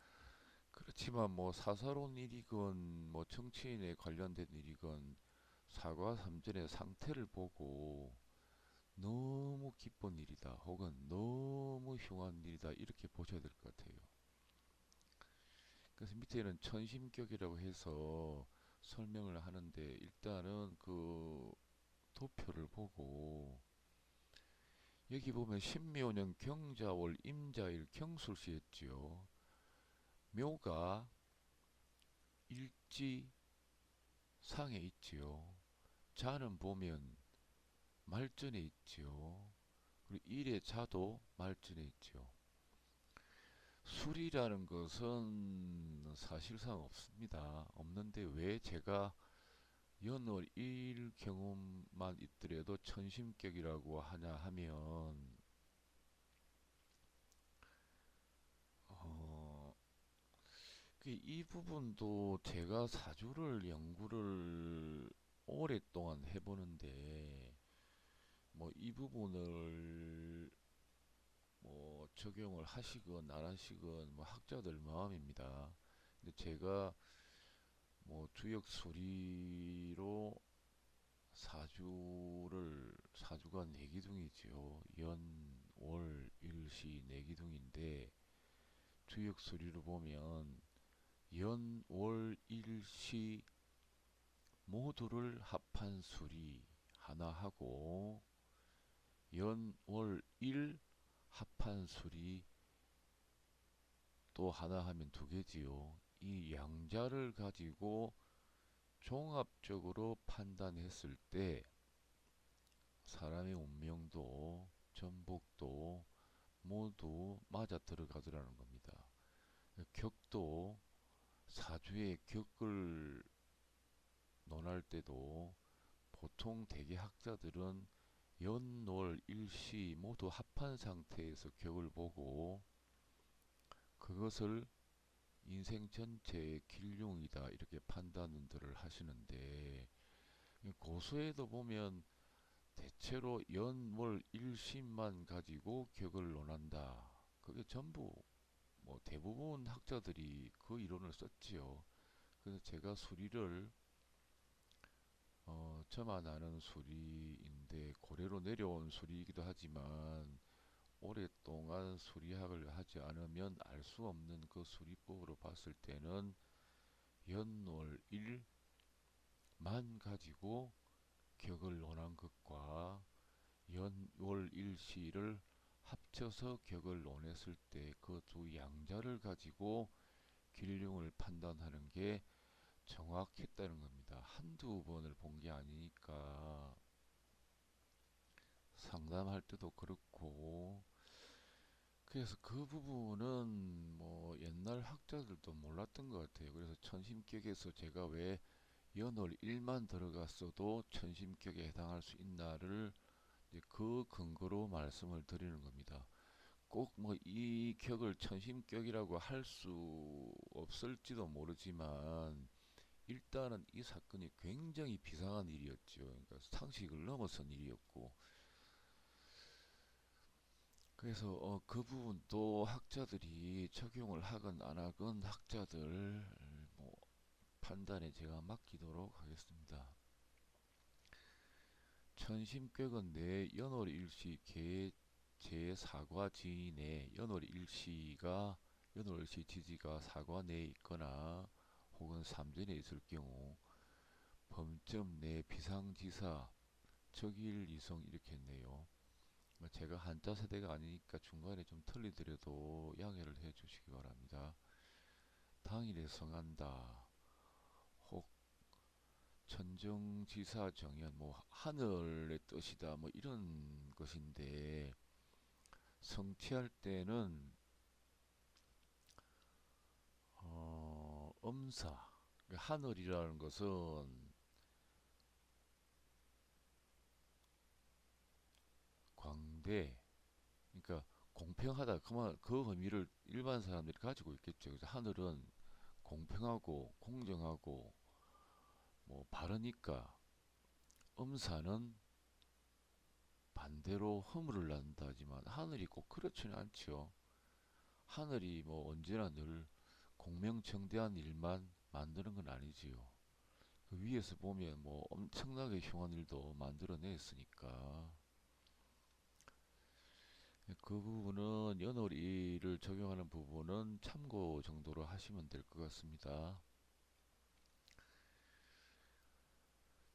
그렇지만 뭐 사사로운 일이건 뭐 정치인에 관련된 일이건 사과 삼전의 상태를 보고 너무 기쁜 일이다 혹은 너무 흉한 일이다 이렇게 보셔야 될 것 같아요. 그래서 밑에는 천심격이라고 해서 설명을 하는데 일단은 그 도표를 보고 여기 보면 신묘년 경자월 임자일 경술시했지요. 묘가 일지 상에 있지요. 자는 보면 말전에 있지요. 그리고 일의 자도 말전에 있지요. 술이라는 것은 사실상 없습니다. 없는데 왜 제가 연월 일 경험만 있더라도 천심격이라고 하냐 하면 어, 이 부분도 제가 사주를 연구를 오랫동안 해보는데 뭐 이 부분을 뭐 적용을 하시건 안 하시건 뭐 학자들 마음입니다. 근데 제가 뭐 주역 수리로 사주가 내기둥이지요. 연, 월, 일시 내기둥인데 주역 수리로 보면 연, 월, 일시 모두를 합한 수리 하나 하고 연, 월, 일 합한 수리 또 하나 하면 두 개지요. 이 양자를 가지고 종합적으로 판단했을 때 사람의 운명도 전복도 모두 맞아 들어가더라는 겁니다. 격도 사주의 격을 논할 때도 보통 대개 학자들은 연월 일시 모두 합한 상태에서 격을 보고 그것을 인생 전체의 길흉이다 이렇게 판단들을 하시는데, 고수에도 보면 대체로 연월 일시만 가지고 격을 논한다. 그게 전부 뭐 대부분 학자들이 그 이론을 썼지요. 그래서 제가 수리를 저만 아는 수리인데 고래로 내려온 수리이기도 하지만 오랫동안 수리학을 하지 않으면 알 수 없는 그 수리법으로 봤을 때는 연월일만 가지고 격을 논한 것과 연월일시를 합쳐서 격을 논했을 때 그 두 양자를 가지고 길흉을 판단하는 게 정확했다는 겁니다. 한두 번을 본 게 아니니까 상담할 때도 그렇고, 그래서 그 부분은 뭐 옛날 학자들도 몰랐던 것 같아요. 그래서 천심격에서 제가 왜 연월 1만 들어갔어도 천심격에 해당할 수 있나를 이제 그 근거로 말씀을 드리는 겁니다. 꼭 뭐 이 격을 천심격이라고 할 수 없을지도 모르지만 일단은 이 사건이 굉장히 비상한 일이었죠. 그러니까 상식을 넘어선 일이었고, 그래서 그 부분도 학자들이 적용을 하건 안 하건 학자들 뭐 판단에 제가 맡기도록 하겠습니다. 천심격은 내 연월일시 개 제4과 지인의 연월일시 지지가 4과 내에 있거나 혹은 3전에 있을 경우 범점 내 비상지사 적일이성 이렇게 했네요. 제가 한자 세대가 아니니까 중간에 좀 틀리더라도 양해를 해 주시기 바랍니다. 당일에 성한다. 혹 천정지사 정연 뭐 하늘의 뜻이다 뭐 이런 것인데, 성취할 때는 엄사, 하늘이라는 것은 광대, 그러니까 공평하다 그만 그 의미를 일반 사람들이 가지고 있겠죠. 그래서 하늘은 공평하고 공정하고 뭐 바르니까, 엄사는 반대로 허물을 난다지만 하늘이 꼭 그렇지는 않죠. 하늘이 뭐 언제나 늘 공명정대한 일만 만드는 건 아니지요. 그 위에서 보면 뭐 엄청나게 흉한 일도 만들어냈으니까 그 부분은 연월일을 적용하는 부분은 참고 정도로 하시면 될 것 같습니다.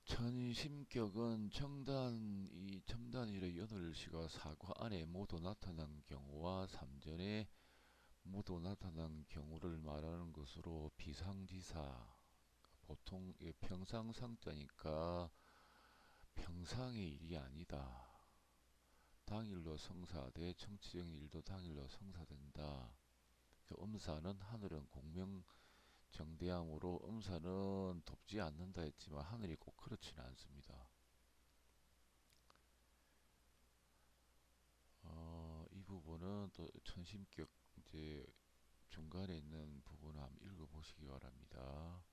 천심격은 이 첨단일의 연월일시가 사과 안에 모두 나타난 경우와 삼전에 모두 나타난 경우를 말하는 것으로 비상지사, 보통 평상상자니까 평상의 일이 아니다. 당일로 성사돼 정치적인 일도 당일로 성사된다. 엄사는 하늘은 공명정대함으로 엄사는 돕지 않는다 했지만 하늘이 꼭 그렇지는 않습니다. 이 부분은 또 천심격 이제 중간에 있는 부분을 한번 읽어보시기 바랍니다.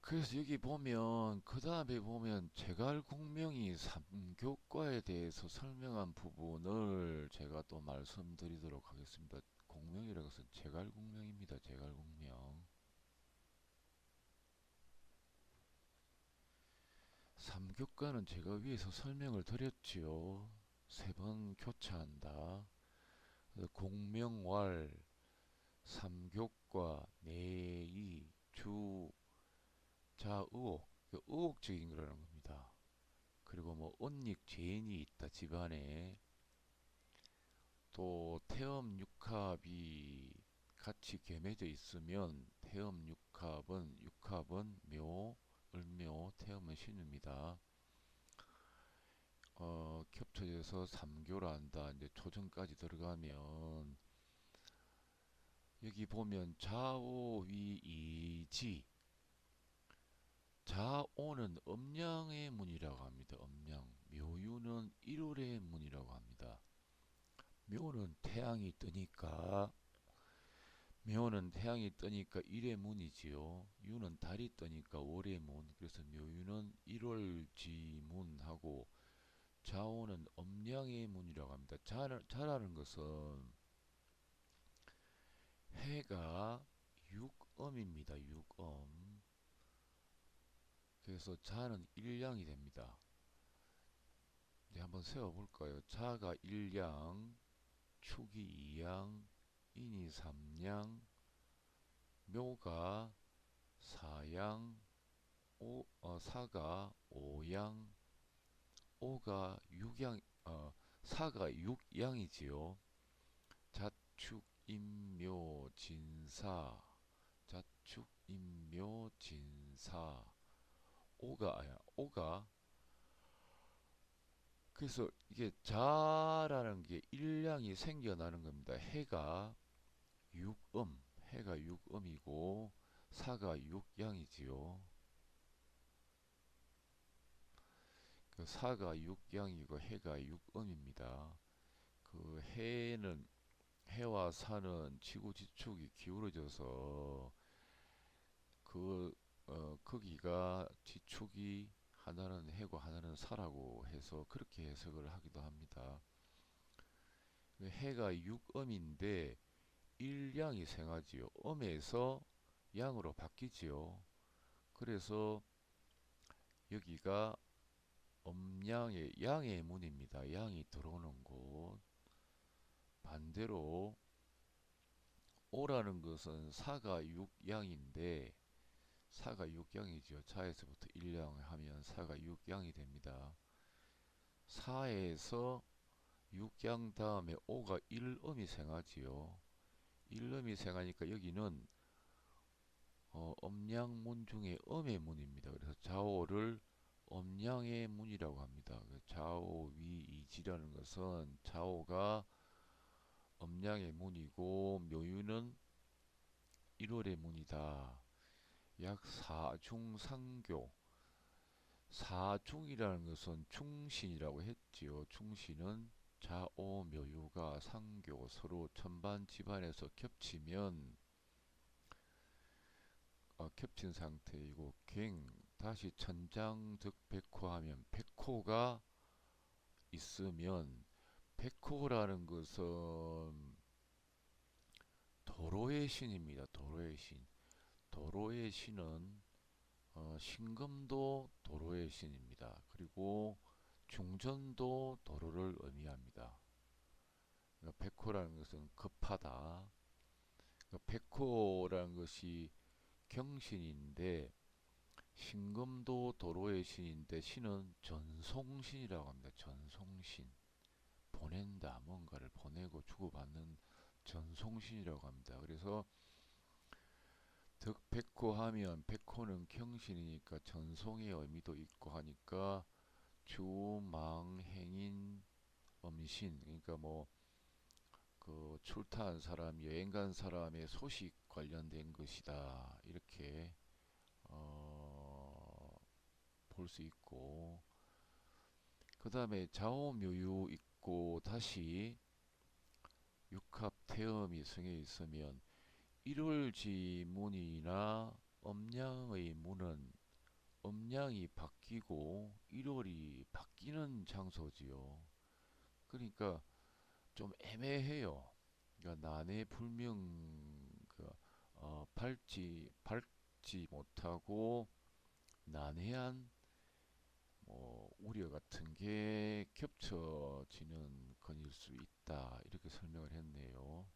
그래서 여기 보면 그 다음에 보면 제갈공명이 삼교과에 대해서 설명한 부분을 제가 또 말씀드리도록 하겠습니다. 공명이라는 것은 제갈공명입니다. 제갈공명. 삼교과는 제가 위에서 설명을 드렸지요. 세 번 교차한다. 공명왈, 삼교과, 내의, 주, 자의혹, 의혹적인 거라는 겁니다. 그리고 뭐 온닉 죄인이 있다 집안에, 또 태엄 육합이 같이 겸해져 있으면 육합은 묘, 을묘, 태엄은 신입니다. 겹쳐져서 삼교라 한다. 이제 초정까지 들어가면 여기 보면 좌오위 이지, 자오는 음양의 문이라고 합니다. 음양. 묘유는 1월의 문이라고 합니다. 묘는 태양이 뜨니까 묘는 태양이 뜨니까 일의 문이지요. 유는 달이 뜨니까 월의 문. 그래서 묘유는 1월 지문하고 자오는 음양의 문이라고 합니다. 자라는 것은 해가 육음입니다. 육음. 그래서 자는 일양이 됩니다. 네, 한번 세워볼까요? 자가 일양, 축이 이양, 인이 삼양, 묘가 사양, 사가 오양, 오가 육양, 사가 육양이지요. 자축, 인묘, 진사, 자축, 인묘, 진사, 오가 그래서 이게 자라는 게 일량이 생겨나는 겁니다. 해가 육음이고 사가 육양이지요. 그 사가 육양이고 해가 육음입니다. 그 해와 사는 지구지축이 기울어져서 그 거기가 지축이 하나는 해고 하나는 사라고 해서 그렇게 해석을 하기도 합니다. 해가 육음인데 일양이 생하지요. 음에서 양으로 바뀌지요. 그래서 여기가 음양의 양의 문입니다. 양이 들어오는 곳. 반대로 오라는 것은 사가 육양인데 사가 육양이죠. 자에서부터 일양 하면 사가 육양이 됩니다. 사에서 육양 다음에 오가 일음이 생하지요. 일음이 생하니까 여기는 음양문 중에 음의 문입니다. 그래서 좌오를 음양의 문이라고 합니다. 좌오 위이지라는 것은 좌오가 음양의 문이고 묘유는 1월의 문이다. 약 사중상교. 사중이라는 것은 충신이라고 했지요. 충신은 좌오 묘유가 상교 서로 천반 집안에서 겹치면 겹친 상태이고 다시 천장득백호하면 백호가 있으면 백호라는 것은 도로의 신입니다. 도로의 신. 도로의 신은 신금도 도로의 신입니다. 그리고 중전도 도로를 의미합니다. 그러니까 백호라는 것은 급하다. 그러니까 백호라는 것이 경신인데 신금도 도로의 신인데 신은 전송신이라고 합니다. 전송신. 보낸다. 뭔가를 보내고 주고받는 전송신이라고 합니다. 그래서 득백호 하면 백호는 경신이니까 전송의 의미도 있고 하니까 주망행인 음신 그러니까 뭐 그 출타한 사람 여행 간 사람의 소식 관련된 것이다 이렇게 볼 수 있고 그 다음에 자오묘유 있고 다시 육합태음이 성에 있으면 일월지문이나 음양의 문은 음양이 바뀌고 일월이 바뀌는 장소지요. 그러니까 좀 애매해요. 그러니까 난해불명 밝지 못하고 난해한 우려 같은 게 겹쳐지는 건일 수 있다. 이렇게 설명을 했네요.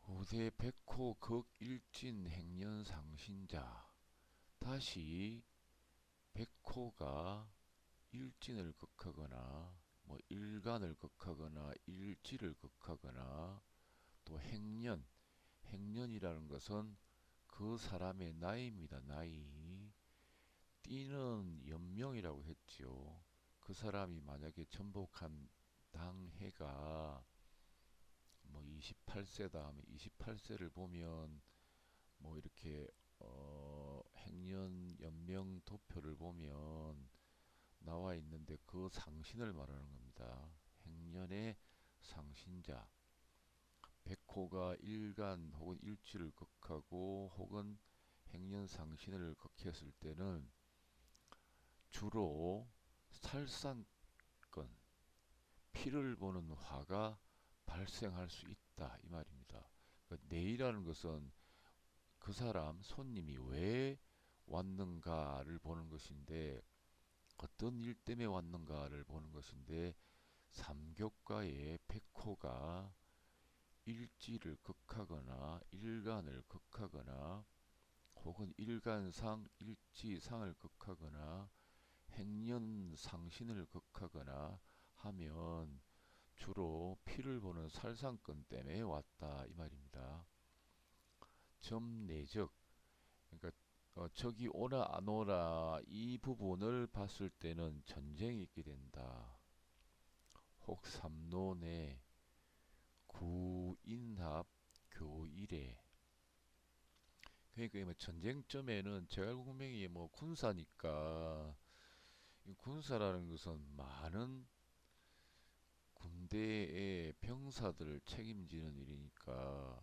후대 백호 극일진 행년상신자. 다시 백호가 일진을 극하거나 뭐 일간을 극하거나 일지를 극하거나 또 행년이라는 것은 그 사람의 나이입니다. 나이. 띠는 연명이라고 했지요. 그 사람이 만약에 전복한 당해가 뭐 28세다 하면 28세를 보면 뭐 이렇게 행년 연명 도표를 보면 나와 있는데 그 상신을 말하는 겁니다. 행년의 상신자. 백호가 일간 혹은 일지를 극하고 혹은 행년 상신을 극했을 때는 주로 살상권, 피를 보는 화가 발생할 수 있다 이 말입니다. 그러니까 내이라는 것은 그 사람 손님이 왜 왔는가를 보는 것인데 어떤 일 때문에 왔는가를 보는 것인데 삼교과의 백호가 일지를 극하거나 일간을 극하거나 혹은 일간상 일지상을 극하거나 행년상신을 극하거나 하면 주로 피를 보는 살상권 때문에 왔다 이 말입니다. 점내적, 그러니까 적이 오나 안 오나 이 부분을 봤을 때는 전쟁이 있게 된다. 혹 삼론의 구인합 교일에, 그러니까 뭐 전쟁점에는 제갈공명이 뭐 군사니까, 이 군사라는 것은 많은 군대의 병사들을 책임지는 일이니까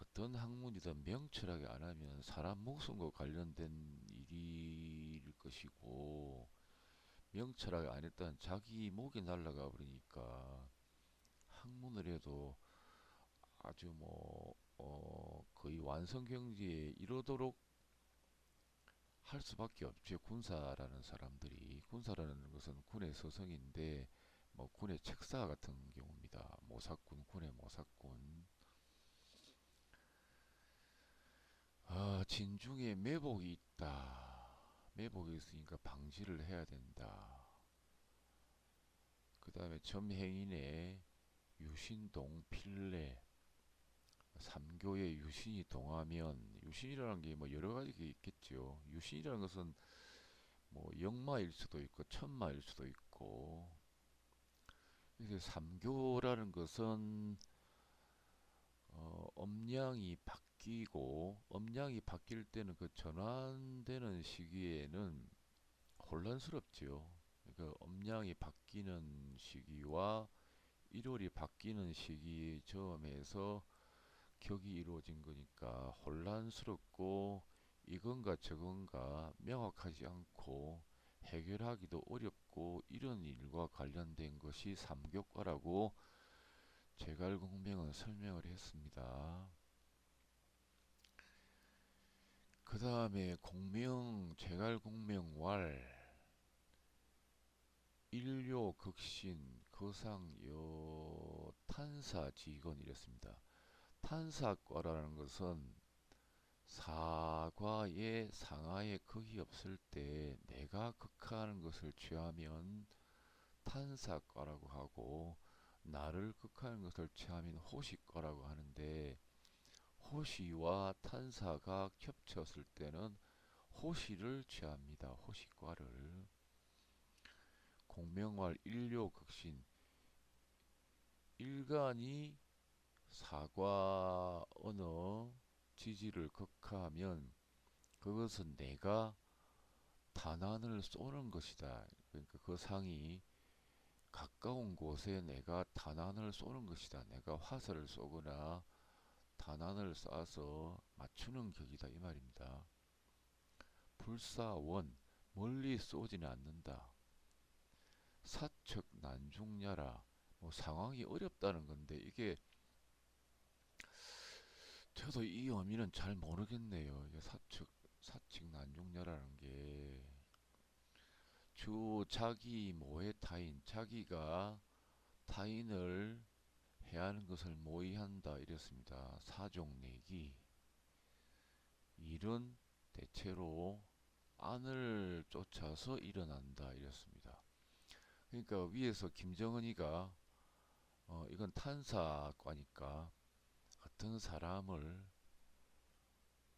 어떤 학문이든 명철하게 안 하면 사람 목숨과 관련된 일일 것이고, 명철하게 안 했다는 자기 목이 날아가 버리니까 학문을 해도 아주 뭐 거의 완성 경지에 이르도록 할 수밖에 없죠. 군사라는 사람들이, 군사라는 것은 군의 서성인데 뭐 군의 책사 같은 경우입니다. 모사군, 군의 모사군. 아, 진중에 매복이 있다. 매복이 있으니까 방지를 해야 된다. 그 다음에 점행인의 유신동 필례. 삼교의 유신이 동하면, 유신이라는 게 뭐 여러 가지 게 있겠죠. 유신이라는 것은 뭐 역마일 수도 있고 천마일 수도 있고. 그래서 삼교라는 것은 음양이 바뀌고, 음양이 바뀔 때는 그 전환되는 시기에는 혼란스럽지요. 그 음양이 바뀌는 시기와 일월이 바뀌는 시기 점에서 격이 이루어진 거니까 혼란스럽고 이건가 저건가 명확하지 않고 해결하기도 어렵고 이런 일과 관련된 것이 삼교과라고 제갈공명은 설명을 했습니다. 그 다음에 공명, 제갈공명왈, 일료극신, 거상여, 탄사지건 이랬습니다. 탄사과라는 것은 사과에 상하에 극이 없을 때 내가 극하는 것을 취하면 탄사과라고 하고, 나를 극하는 것을 취하면 호시과라고 하는데, 호시와 탄사가 겹쳤을 때는 호시를 취합니다. 호시과를. 공명활 일료극신, 일간이 사과 언어 지지를 극하면 그것은 내가 탄환을 쏘는 것이다. 그러니까 그 상이 가까운 곳에 내가 탄환을 쏘는 것이다. 내가 화살을 쏘거나 탄환을 쏴서 맞추는 격이다 이 말입니다. 불사원, 멀리 쏘지는 않는다. 사척 난중야라, 뭐 상황이 어렵다는 건데 이게 저도 이 의미는 잘 모르겠네요. 이게 사측 난중야라는 게 주 자기 모해 타인, 자기가 타인을 해하는 것을 모의한다 이랬습니다. 사종내기. 일은 대체로 안을 쫓아서 일어난다 이랬습니다. 그러니까 위에서 김정은이가 이건 탄사과니까 어떤 사람을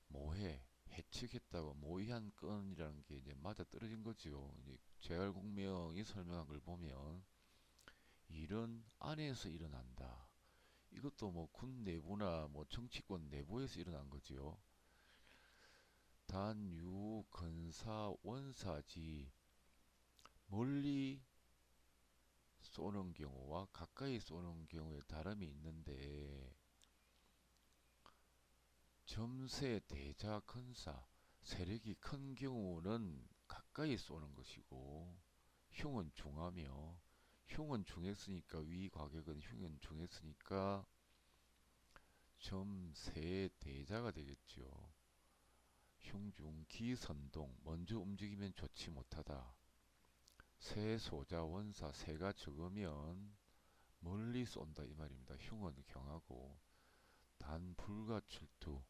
모해, 해치겠다고 모의한 건이라는 게 이제 맞아 떨어진 거지요. 이제 재활공명이 설명한 걸 보면 일은 안에서 일어난다. 이것도 뭐 군 내부나 뭐 정치권 내부에서 일어난 거지요. 단유 근사 원사지 멀리 쏘는 경우와 가까이 쏘는 경우에 다름이 있는데 점세 대자 근사 세력이 큰 경우는 가까이 쏘는 것이고 흉은 중하며 흉은 중했으니까 위 과격은 흉은 중했으니까 점세 대자가 되겠죠. 흉중 기선동 먼저 움직이면 좋지 못하다. 세소자 원사 세가 적으면 멀리 쏜다 이 말입니다. 흉은 경하고 단 불가출투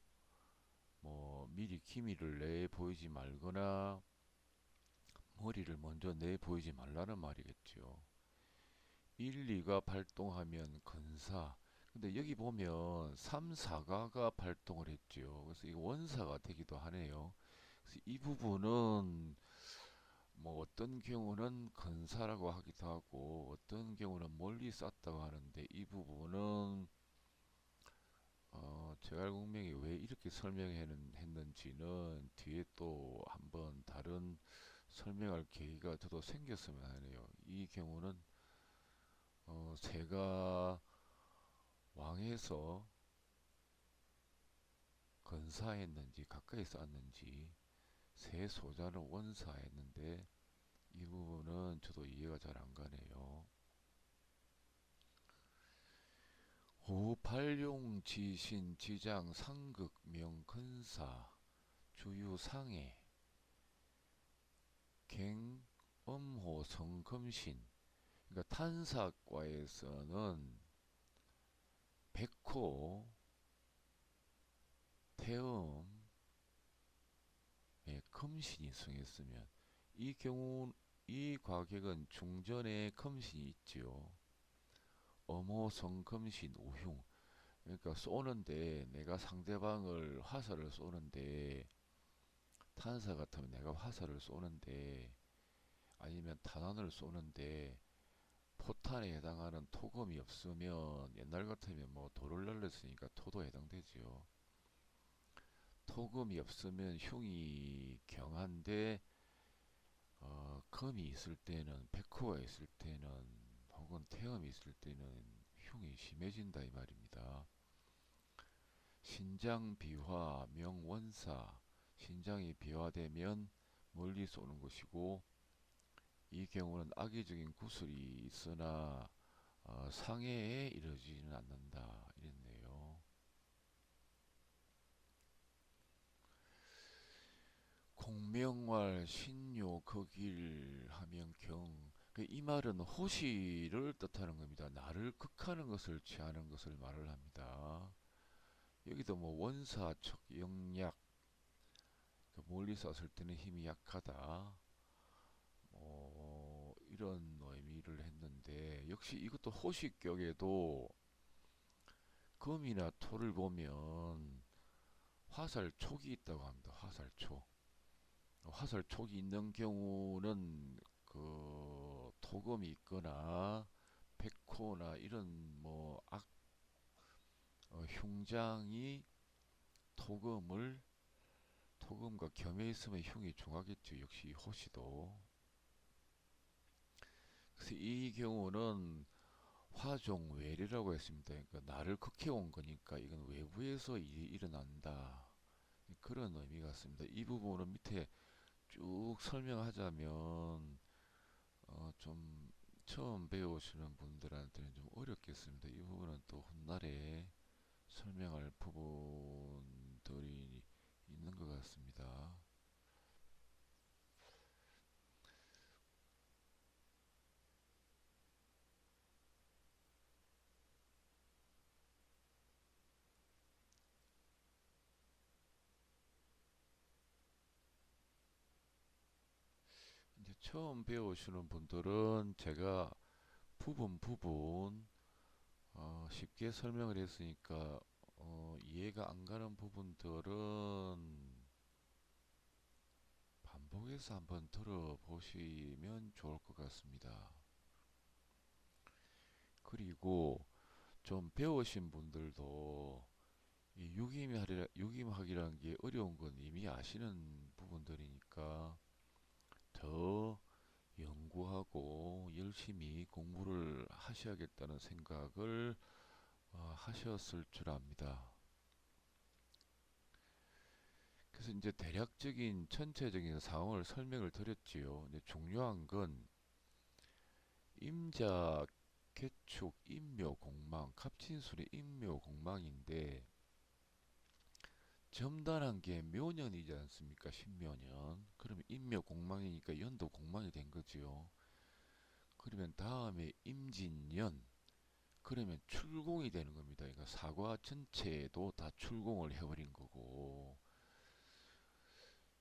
뭐 미리 기미를 내 보이지 말거나 머리를 먼저 내 보이지 말라는 말이겠죠. 1, 2가 발동하면 근사. 근데 여기 보면 3, 4가가 발동을 했죠. 그래서 이거 원사가 되기도 하네요. 그래서 이 부분은 뭐 어떤 경우는 근사라고 하기도 하고 어떤 경우는 멀리 쐈다고 하는데 이 부분은 제갈공명이 왜 이렇게 설명했는지는 뒤에 또 한번 다른 설명할 계기가 저도 생겼으면 하네요. 이 경우는 새가 왕에서 건사했는지 가까이 쐈는지 새 소자는 원사했는데 이 부분은 저도 이해가 잘 안 가네요. 호팔용 지신 지장 상극 명근사 주유상해 갱 엄호 성금신. 그러니까 탄사과에서는 백호 태음 금신이 승했으면 이 경우 이 과격은 중전에 금신이 있지요. 엄호성 금신 우흉. 그러니까 쏘는데 내가 상대방을 화살을 쏘는데 탄사 같으면 내가 화살을 쏘는데 아니면 탄환을 쏘는데 포탄에 해당하는 토금이 없으면 옛날 같으면 뭐 돌을 날렸으니까 토도 해당되지요. 토금이 없으면 흉이 경한데 금이 있을 때는 백호가 있을 때는 혹은 태음이 있을 때는 흉이 심해진다 이 말입니다. 신장 비화 명원사 신장이 비화되면 멀리 쏘는 것이고 이 경우는 악의적인 구슬이 있으나 상해에 이르지는 않는다 이랬네요. 공명활 신요 거길 하명경 이 말은 호시를 뜻하는 겁니다. 나를 극하는 것을 취하는 것을 말을 합니다. 여기도 뭐 원사척 영약 멀리 쐈을 때는 힘이 약하다 이런 의미를 했는데 역시 이것도 호시격에도 금이나 토를 보면 화살촉이 있다고 합니다. 화살촉이 있는 경우는 그 토금이 있거나 백호나 이런 뭐 흉장이 토금과 겸해 있으면 흉이 중하겠죠. 역시 호시도. 그래서 이 경우는 화종외래라고 했습니다. 그러니까 나를 극해온 거니까 이건 외부에서 일이 일어난다. 그런 의미 같습니다. 이 부분은 밑에 쭉 설명하자면 좀 처음 배우시는 분들한테는 좀 어렵겠습니다. 이 부분은 또 훗날에 설명할 부분들이 있는 것 같습니다. 이제 처음 배우시는 분들은 제가 부분 쉽게 설명을 했으니까 이해가 안 가는 부분들은 반복해서 한번 들어보시면 좋을 것 같습니다. 그리고 좀 배우신 분들도 이 유기임학이라는 게 어려운 건 이미 아시는 부분들이니까 더 연구하고 열심히 공부를 하셔야겠다는 생각을 하셨을 줄 압니다. 그래서 이제 대략적인 전체적인 상황을 설명을 드렸지요. 근데 중요한 건 임자, 개축, 인묘, 공망, 갑진술의 인묘, 공망인데 점단한 게 묘년이지 않습니까? 신묘년. 그러면 인묘, 공망이니까 연도 공망이 된 거지요. 그러면 다음에 임진년. 그러면 출공이 되는 겁니다. 그러니까 사과 전체도 다 출공을 해버린 거고.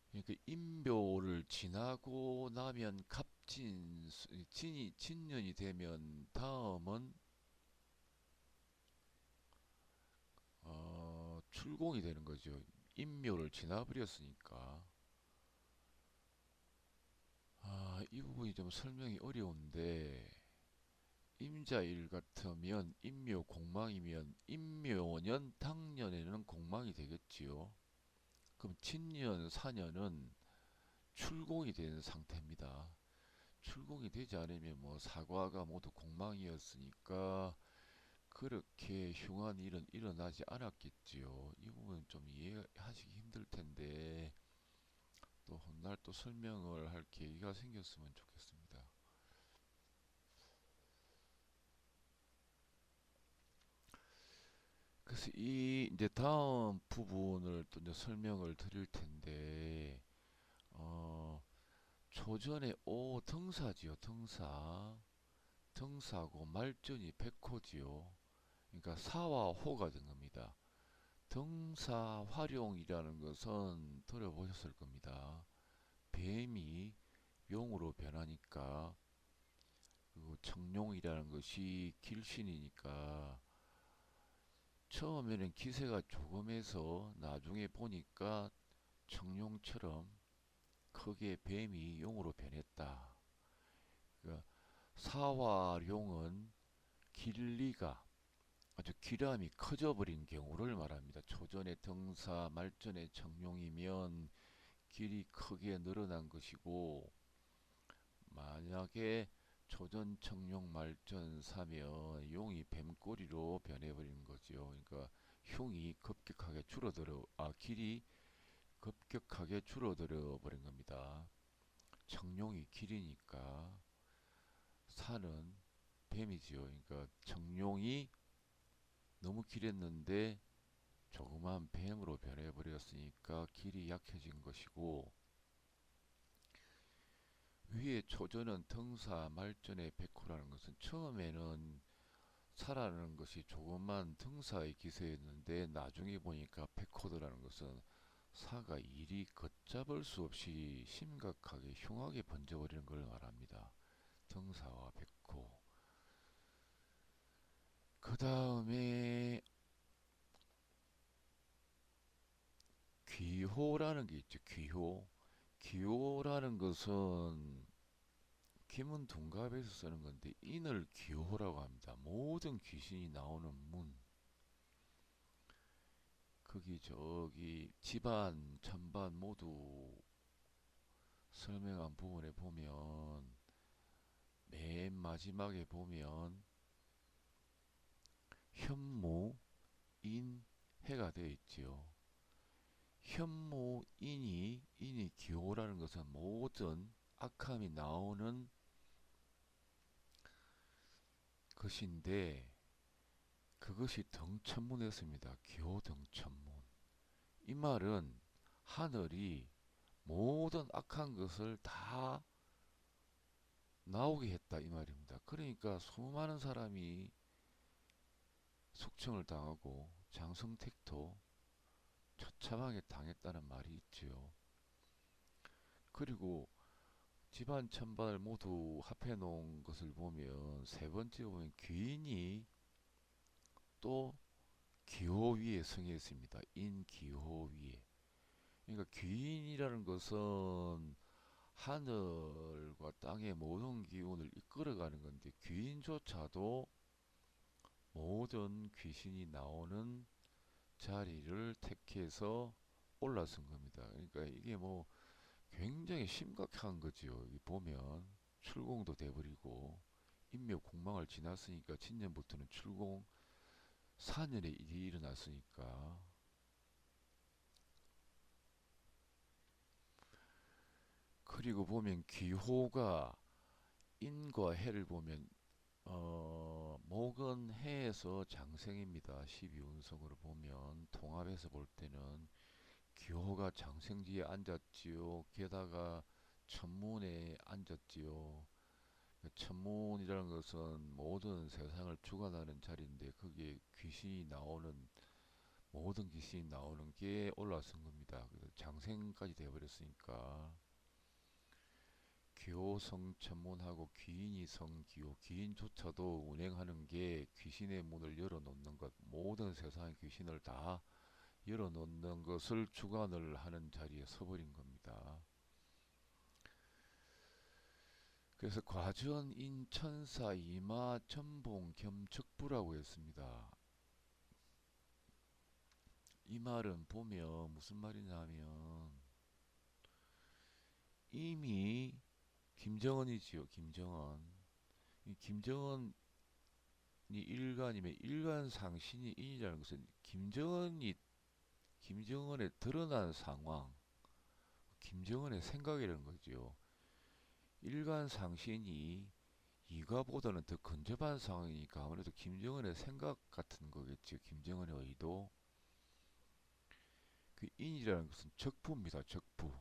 그러니까 인묘를 지나고 나면 진년이 되면 다음은 출공이 되는 거죠. 인묘를 지나버렸으니까. 이 부분이 좀 설명이 어려운데 임자일 같으면 인묘 공망이면 인묘년 당년에는 공망이 되겠지요. 그럼 진년 사년은 출공이 된 상태입니다. 출공이 되지 않으면 뭐 사과가 모두 공망이었으니까 그렇게 흉한 일은 일어나지 않았겠지요. 이 부분 좀 이해하시기 힘들 텐데 또 훗날 또 설명을 할 계기가 생겼으면 좋겠습니다. 그래서 이 이제 다음 부분을 또 이제 설명을 드릴 텐데 어, 초전에 오 등사지요. 등사고 말전이 백호지요. 그러니까 사와 호가 된 겁니다. 등사 활용이라는 것은 들어보셨을 겁니다. 뱀이 용으로 변하니까 그리고 청룡이라는 것이 길신이니까 처음에는 기세가 조금해서 나중에 보니까 청룡처럼 크게 뱀이 용으로 변했다. 그러니까 사화룡은 길리가 아주 기람이 커져 버린 경우를 말합니다. 초전의 등사, 말전의 청룡이면 길이 크게 늘어난 것이고 만약에 조전 청룡 말전 사면 용이 뱀꼬리로 변해버리는 거지요. 그러니까 흉이 급격하게 줄어들어 길이 급격하게 줄어들어 버린 겁니다. 청룡이 길이니까 사는 뱀이지요. 그러니까 청룡이 너무 길었는데 조그만 뱀으로 변해버렸으니까 길이 약해진 것이고 위에 초전은 등사 말전의 백호라는 것은 처음에는 사라는 것이 조그만 등사의 기세였는데 나중에 보니까 백호도라는 것은 사가 일이 걷잡을 수 없이 심각하게 흉하게 번져버리는 걸 말합니다. 등사와 백호. 그 다음에 귀호라는 게 있죠. 귀호. 귀호라는 것은 김은 둔갑에서 쓰는 건데 인을 귀호라고 합니다. 모든 귀신이 나오는 문. 거기 저기 집안 천반 모두 설명한 부분에 보면 맨 마지막에 보면 현무, 인, 해가 되어 있지요. 현무, 인이 기호라는 것은 모든 악함이 나오는 것인데 그것이 등천문이었습니다. 기호 등천문. 이 말은 하늘이 모든 악한 것을 다 나오게 했다 이 말입니다. 그러니까 수많은 사람이 숙청을 당하고 장성택도 처참하게 당했다는 말이 있지요. 그리고 집안 천반을 모두 합해 놓은 것을 보면 세 번째 보면 귀인이 또 기호 위에 성해 있습니다. 인기호 위에. 그러니까 귀인이라는 것은 하늘과 땅의 모든 기운을 이끌어가는 건데 귀인조차도 모든 귀신이 나오는 자리를 택해서 올라선 겁니다. 그러니까 이게 뭐 굉장히 심각한 거지요. 이 보면 출공도 돼버리고 인묘 공망을 지났으니까 진년부터는 출공 4년의 일이 일어났으니까. 그리고 보면 기호가 인과 해를 보면 목은 해에서 장생입니다. 12운성으로 보면 통합해서 볼 때는 기호가 장생지에 앉았지요. 게다가 천문에 앉았지요. 천문이라는 것은 모든 세상을 주관하는 자리인데 거기에 귀신이 나오는 모든 귀신이 나오는 게 올라선 겁니다. 그래서 장생까지 되어버렸으니까 기호성 천문하고 귀인이 성기호 귀인조차도 운행하는 게 귀신의 문을 열어놓는 것 모든 세상의 귀신을 다 열어놓는 것을 주관을 하는 자리에 서버린 겁니다. 그래서 과전 인천사 이마 전봉 겸적부라고 했습니다. 이 말은 보면 무슨 말이냐면 이미 김정은이지요. 김정은. 이 김정은이 일간이면 일간상신이 인이라는 것은 김정은의 드러난 상황, 김정은의 생각이라는 거죠. 일간상신이 이가보다는 더 근접한 상황이니까 아무래도 김정은의 생각 같은 거겠죠. 김정은의 의도. 그 인이라는 것은 적부입니다. 적부.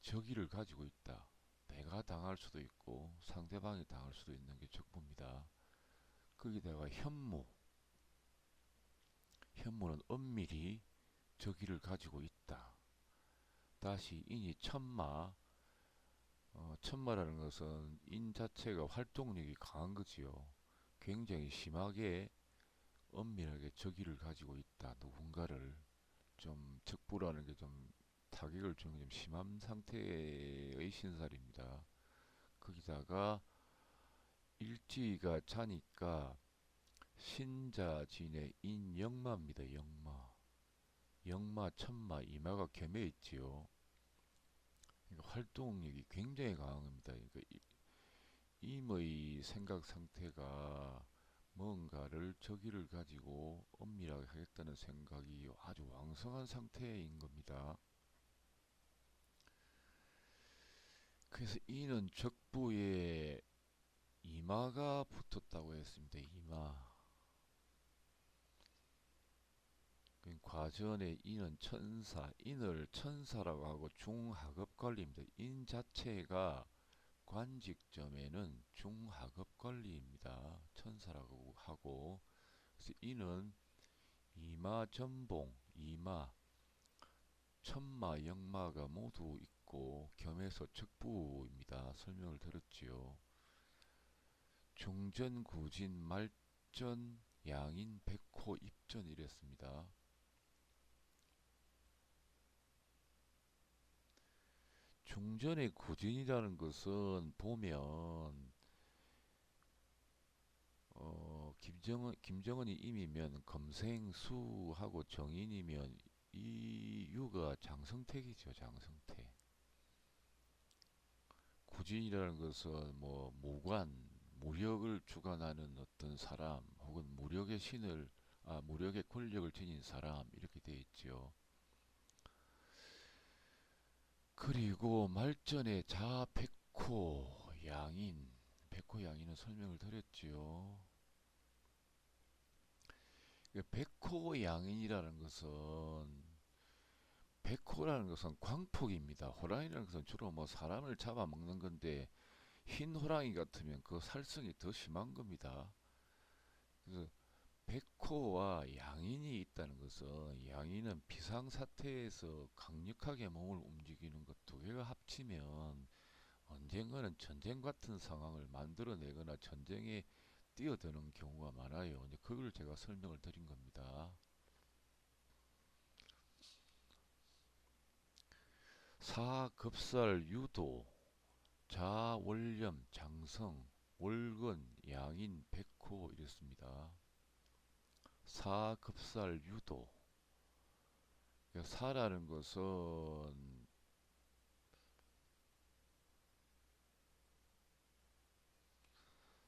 적의를 가지고 있다. 내가 당할 수도 있고 상대방이 당할 수도 있는 게 적부입니다. 거기다가 현무. 현무는 엄밀히 적의를 가지고 있다. 다시 인이 천마. 천마라는 것은 인 자체가 활동력이 강한 거지요. 굉장히 심하게 엄밀하게 적의를 가지고 있다. 누군가를 좀 적부라는 게 좀 타격을 주는 게 좀 심한 상태의 신살입니다. 거기다가 일지가 자니까 신자진의 인영마입니다. 영마. 영마, 천마, 이마가 겸해 있지요. 그러니까 활동력이 굉장히 강한 겁니다. 그러니까 임의 생각 상태가 뭔가를 적의를 가지고 엄밀하게 하겠다는 생각이 아주 왕성한 상태인 겁니다. 그래서 이는 적부에 이마가 붙었다고 했습니다. 이마. 과전에 인은 천사, 인을 천사라고 하고 중하급 관리입니다. 인 자체가 관직점에는 중하급 관리입니다. 천사라고 하고, 그래서 인은 이마 전봉, 이마, 천마, 영마가 모두 있고 겸해서 척부입니다. 설명을 들었지요. 중전, 구진, 말전, 양인, 백호, 입전 이랬습니다. 중전의 구진이라는 것은 보면 김정은이 임이면 검생수하고 정인이면 이 유가 장성택이죠. 장성택. 구진이라는 것은 뭐 무관, 무력을 주관하는 어떤 사람 혹은 무력의 권력을 지닌 사람 이렇게 되어 있죠. 그리고 말전에 자백호 양인, 백호 양인은 설명을 드렸지요. 백호 양인이라는 것은 백호라는 것은 광폭입니다. 호랑이라는 것은 주로 뭐 사람을 잡아먹는 건데 흰 호랑이 같으면 그 살성이 더 심한 겁니다. 그래서 백호와 양인이 있다는 것은 양인은 비상사태에서 강력하게 몸을 움직이는 것 두 개가 합치면 언젠가는 전쟁 같은 상황을 만들어내거나 전쟁에 뛰어드는 경우가 많아요. 이제 그걸 제가 설명을 드린 겁니다. 사급살 유도 자월염 장성 월근 양인 백호 이랬습니다. 사급살 유도. 사라는 것은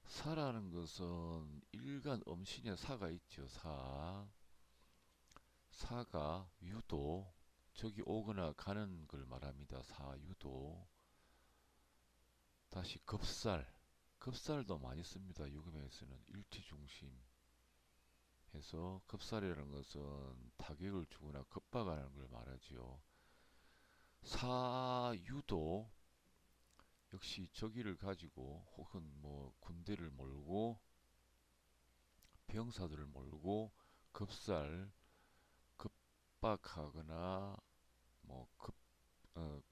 사라는 것은 일간 음신의 사가 있죠. 사가 유도, 저기 오거나 가는 걸 말합니다. 사유도. 다시 급살도 많이 씁니다. 유금에서는 일티중심 해서 급살이라는 것은 타격을 주거나 급박하는 걸 말하지요. 사유도 역시 적의를 가지고 혹은 뭐 군대를 몰고 병사들을 몰고 급살, 급박하거나 뭐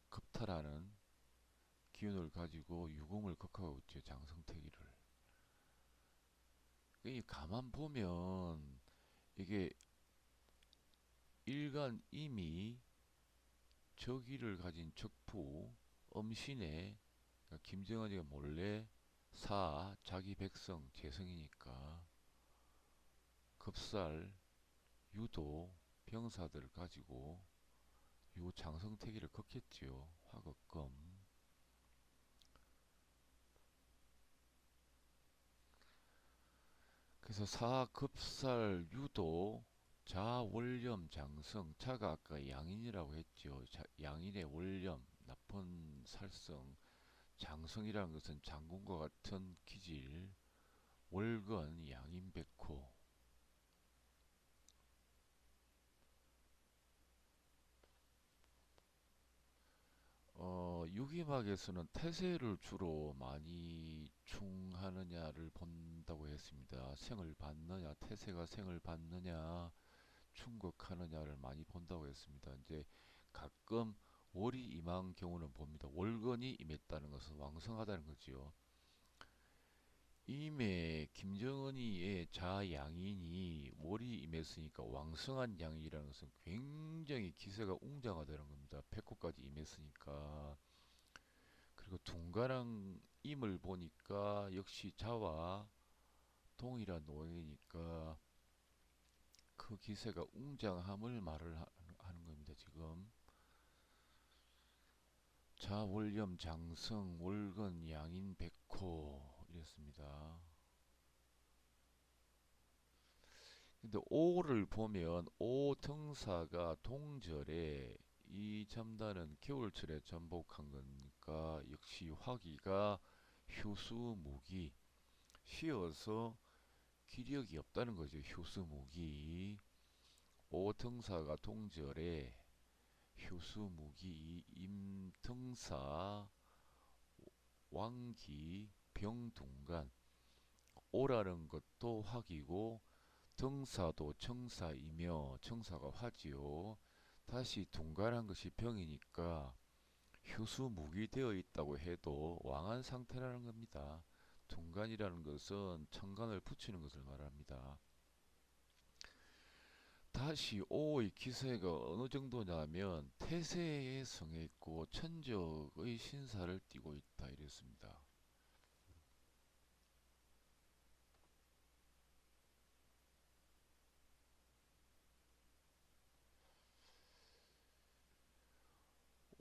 급탈하는 기운을 가지고 유금을 극하고 있죠. 장성택이를. 이 가만 보면 이게 일간 이미 적의를 가진 적부 엄신에, 그러니까 김정은이가 몰래 자기 백성 재성이니까 급살 유도 병사들을 가지고 요 장성택이를 걷겠지요. 화극검. 그래서 사급살 유도 자월염 장성. 자가 아까 양인이라고 했죠. 양인의 월염 나쁜 살성. 장성이라는 것은 장군과 같은 기질. 월건 양인백호. 유기막에서는 태세를 주로 많이 충하느냐를 본다고 했습니다. 생을 받느냐, 태세가 생을 받느냐, 충극하느냐를 많이 본다고 했습니다. 이제 가끔 월이 임한 경우는 봅니다. 월건이 임했다는 것은 왕성하다는 거지요. 임에 김정은이의 자양인이 월이 임했으니까 왕성한 양이라는 것은 굉장히 기세가 웅장하다는 겁니다. 패코까지 임했으니까. 그리고 둥가랑 임을 보니까 역시 자와 동일한 노예니까 그 기세가 웅장함을 말을 하는 겁니다. 지금 자월염 장성 월건 양인 백호 이랬습니다. 근데 오를 보면 오 등사가 동절에 이 잠단은 겨울철에 전복한 거니까 역시 화기가 효수무기 쉬어서 기력이 없다는 거죠. 효수무기. 오 등사가 동절에 효수무기 임등사 왕기 병둥간. 오라는 것도 화기고 등사도 청사이며 청사가 화지요. 다시 둥간한 것이 병이니까 효수무기되어 있다고 해도 왕한 상태라는 겁니다. 둥간이라는 것은 천간을 붙이는 것을 말합니다. 다시 오의 기세가 어느 정도냐면 태세에 성해 있고 천적의 신사를 띠고 있다 이랬습니다.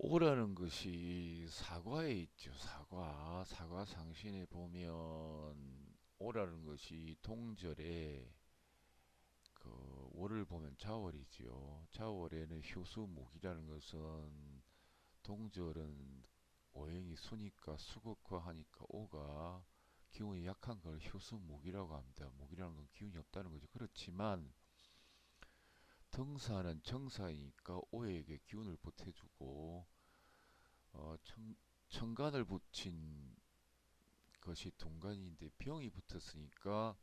오라는 것이 사과에 있죠. 사과 상신에 보면 오라는 것이 동절에 그 월을 보면 자월이지요. 자월에는 효수목이라는 것은 동절은 오행이 수니까 수극화하니까 오가 기운이 약한 걸 효수목이라고 합니다. 목이라는 건 기운이 없다는 거죠. 그렇지만 등사는 정사이니까 오에게 기운을 보태주고 천간을 붙인 것이 동간인데 병이 붙었으니까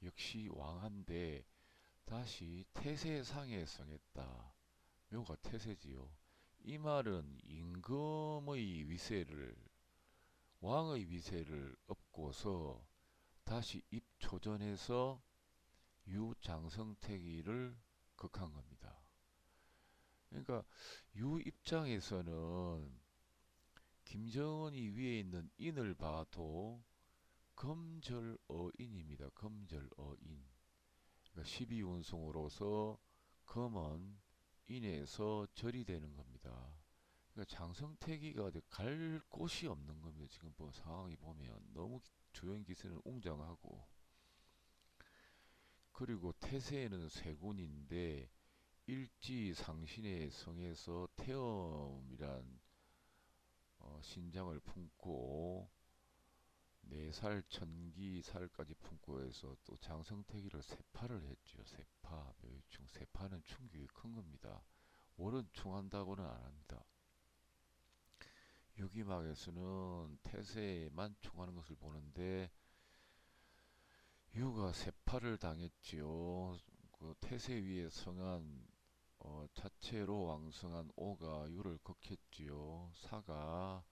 역시 왕한데 다시 태세상에 성했다. 묘가 태세지요. 이 말은 임금의 위세를 왕의 위세를 업고서 다시 입초전해서 유장성택이를 극한 겁니다. 그러니까 유 입장에서는 김정은이 위에 있는 인을 봐도 검절어인입니다. 검절어인. 그러니까 12운송으로서 검은 인에서 절이 되는 겁니다. 그러니까 장성택이가 어디 갈 곳이 없는 겁니다. 지금 뭐 상황이 보면 너무 주연 기세는 웅장하고, 그리고 태세에는 쇠군인데 일지 상신의 성에서 태엄이란 신장을 품고 4살 천기살까지 품고 해서 또 장성택이를 세파를 했죠. 세파, 묘유충. 세파는 충격이 큰 겁니다. 월은 충한다고는 안 합니다. 유기막에서는 태세에만 충하는 것을 보는데 유가 세파를 당했지요. 그 태세 위에 성한 자체로 왕성한 오가 유를 극했지요. 사가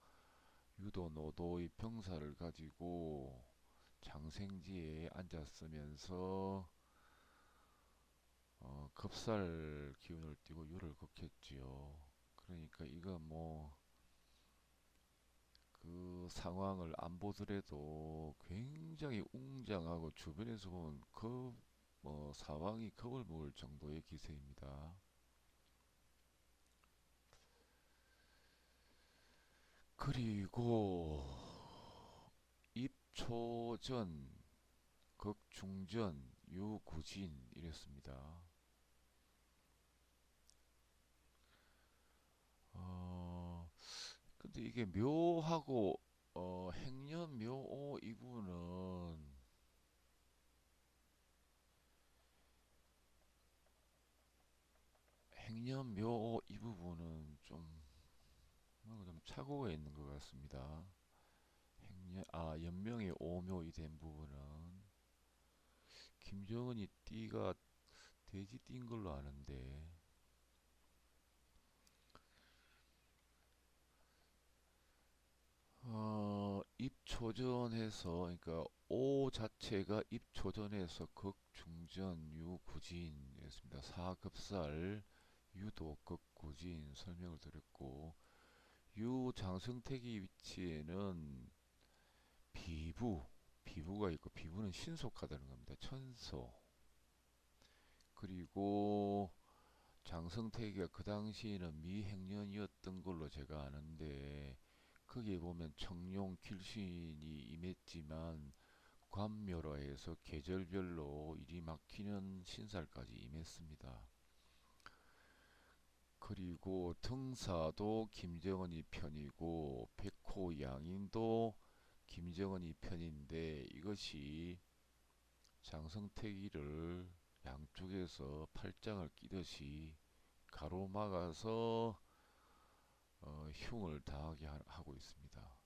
유도 노도의 병사를 가지고 장생지에 앉았으면서 급살 기운을 띠고 유를 극했지요. 그러니까 이거 뭐 그 상황을 안 보더라도 굉장히 웅장하고 주변에서 보면 사방이 겁을 먹을 정도의 기세입니다. 그리고 입초전, 극중전, 유구진 이랬습니다. 어, 근데 이게 묘하고 행년 묘오 이 부분은 행년 묘오 이 부분은 좀 착오가 있는 것 같습니다. 연명의 오묘이 된 부분은 김정은이 띠가 돼지 띠인 걸로 아는데, 입초전해서, 그러니까 오 자체가 입초전해서 극중전 유구진이었습니다. 사급살 유도 극구진 설명을 드렸고, 유장승택의 위치에는 비부가 있고, 비부는 신속하다는 겁니다. 천소. 그리고 장성택이가 그 당시에는 미행년이었던 걸로 제가 아는데, 거기에 보면 청룡 길신이 임했지만 관묘로 해서 계절별로 일이 막히는 신살까지 임했습니다. 그리고 등사도 김정은이 편이고 백호 양인도 김정은이 편인데, 이것이 장성택이를 양쪽에서 팔짱을 끼듯이 가로막아서 흉을 당하게 하고 있습니다.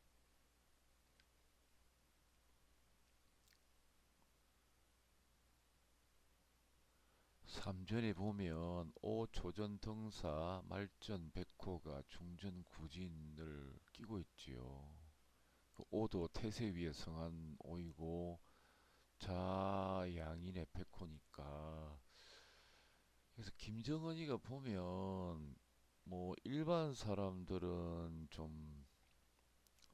3전에 보면 오초전 등사 말전 백호가 중전 구진을 끼고 있지요. 그 오도 태세 위에 성한 오이고 자양인의 백호니까, 그래서 김정은이가 보면 뭐 일반 사람들은 좀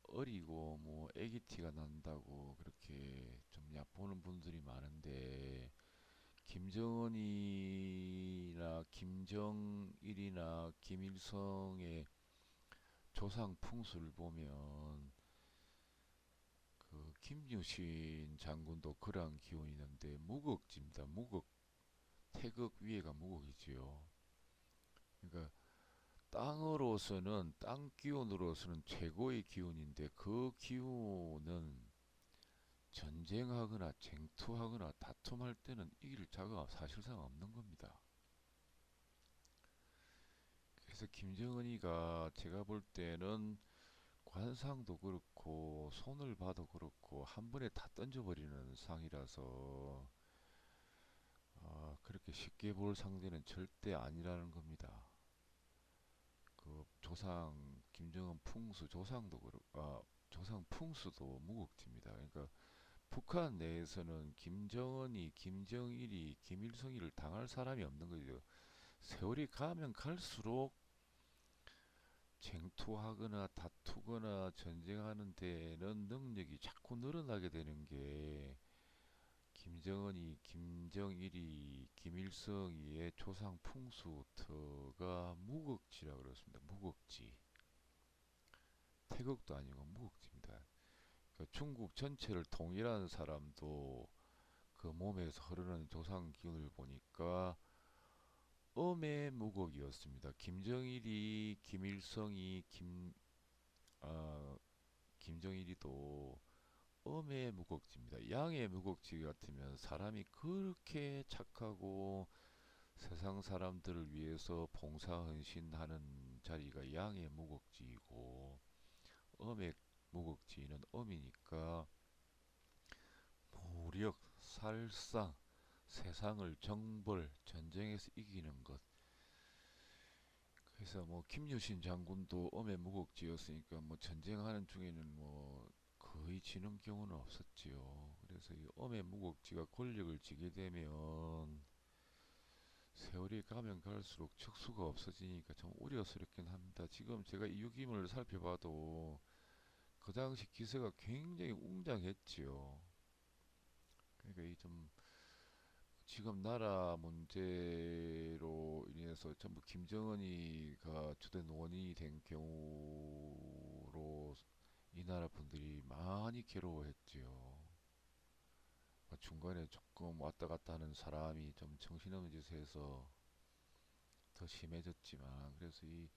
어리고 뭐 애기티가 난다고 그렇게 좀 얕보는 분들이 많은데, 김정은이나 김정일이나 김일성의 조상 풍수를 보면 그 김유신 장군도 그러한 기운이 있는데 무극지입니다. 무극. 태극 위에가 무극이지요. 그러니까 땅 기운으로서는 최고의 기운인데, 그 기운은 전쟁하거나 쟁투하거나 다툼할 때는 이길 자가 사실상 없는 겁니다. 그래서 김정은이가 제가 볼 때는 관상도 그렇고 손을 봐도 그렇고 한 번에 다 던져버리는 상이라서 그렇게 쉽게 볼 상대는 절대 아니라는 겁니다. 그 조상 김정은 풍수 조상도 조상 풍수도 무극지입니다. 그러니까 북한 내에서는 김정은이, 김정일이, 김일성이를 당할 사람이 없는 거죠. 세월이 가면 갈수록 쟁투하거나 다투거나 전쟁하는 데는 능력이 자꾸 늘어나게 되는 게 김정은이, 김정일이, 김일성이의 조상 풍수터가 무곡지라 그렇습니다. 무곡지. 태극도 아니고 무곡지입니다. 그러니까 중국 전체를 통일하는 사람도 그 몸에서 흐르는 조상 기운을 보니까 엄의 무곡이었습니다. 김정일이, 김일성이, 아, 김정일이도 엄의 무곡지입니다. 양의 무곡지 같으면 사람이 그렇게 착하고 세상 사람들을 위해서 봉사헌신하는 자리가 양의 무곡지이고 엄의 무곡지는 엄이니까 무력, 살상, 세상을 정벌, 전쟁에서 이기는 것. 그래서 뭐 김유신 장군도 엄의 무곡지였으니까 뭐 전쟁하는 중에는 뭐 거의 지는 경우는 없었지요. 그래서 이 엄의 무곡지가 권력을 쥐게 되면 세월이 가면 갈수록 척수가 없어지니까 좀 우려스럽긴 합니다. 지금 제가 이유김을 살펴봐도 그 당시 기세가 굉장히 웅장했지요. 그러니까 이 좀 지금 나라 문제로 인해서 전부 김정은이가 주된 원인이 된 경우로 이 나라 분들이 많이 괴로워했지요. 중간에 조금 왔다 갔다 하는 사람이 좀 정신없는 짓을 해서 더 심해졌지만 그래서 이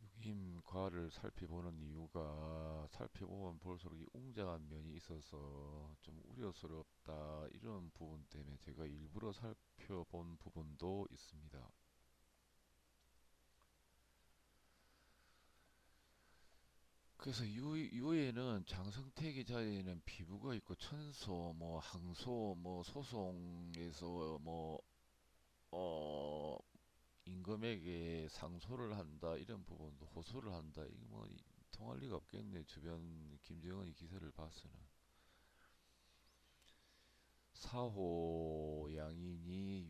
유김과를 살펴보는 이유가 살펴보면 볼수록 이 웅장한 면이 있어서 좀 우려스럽다 이런 부분 때문에 제가 일부러 살펴본 부분도 있습니다. 그래서 유에는 장성택의 자리에는 비부가 있고 천소 뭐 항소 뭐 소송에서 뭐 임금에게 상소를 한다 이런 부분도 호소를 한다 이거 뭐 통할 리가 없겠네 주변 김정은이 기세를 봐서는 사호 양인이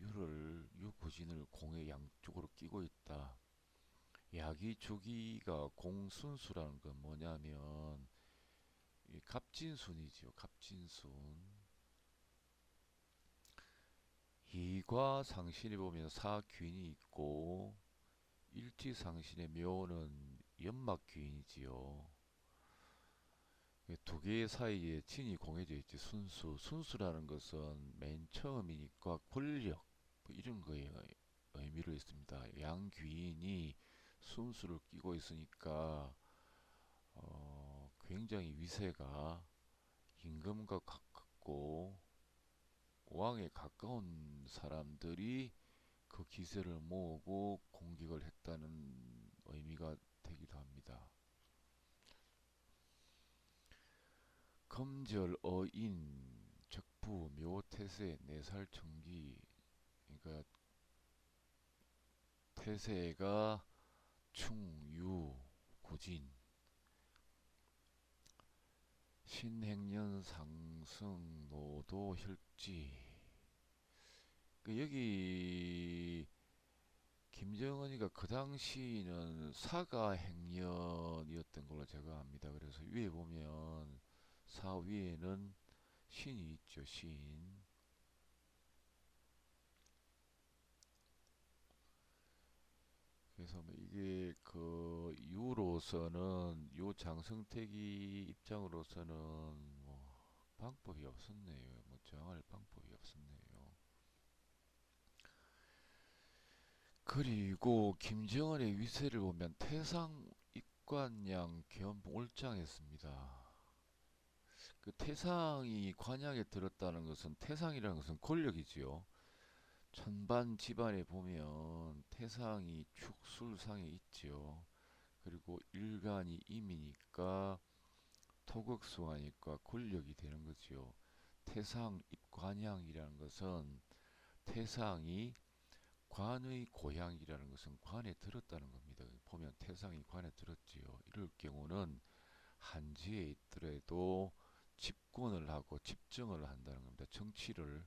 유부진을 공의 양쪽으로 끼고 있다. 야기 주기가 공순수라는 건 뭐냐면 이 갑진순이지요. 갑진순. 이과상신에 보면 사귀인이 있고 일지상신의 묘는 연막귀인이지요. 두 개 사이에 진이 공해져 있지. 순수라는 것은 맨 처음이니까 권력 뭐 이런 거에 의미를 있습니다. 양귀인이 순수를 끼고 있으니까 굉장히 위세가 임금과 가깝고 왕에 가까운 사람들이 그 기세를 모으고 공격을 했다는 의미가 되기도 합니다. 검절, 어인, 적부, 묘태세, 내살청기. 그러니까 태세가 충, 유, 구진, 신행년, 상승, 노도, 혈지. 여기 김정은이가 그 당시는 사가 행년이었던 걸로 제가 압니다. 그래서 위에 보면 사 위에는 신이 있죠. 신. 그래서 뭐 이게 그 유로서는 유 장성택이 입장으로서는 뭐 방법이 없었네요. 뭐 저항할 방법이 없었네요. 그리고 김정은의 위세를 보면 태상 입관양 겸 올장했습니다. 그 태상이 관양에 들었다는 것은 태상이라는 것은 권력이지요. 천반 집안에 보면 태상이 축술상에 있지요. 그리고 일간이 임이니까 토극수하니까 권력이 되는 거지요. 태상 입관양이라는 것은 태상이 관의 고향이라는 것은 관에 들었다는 겁니다. 보면 태상이 관에 들었지요. 이럴 경우는 한지에 있더라도 집권을 하고 집정을 한다는 겁니다. 정치를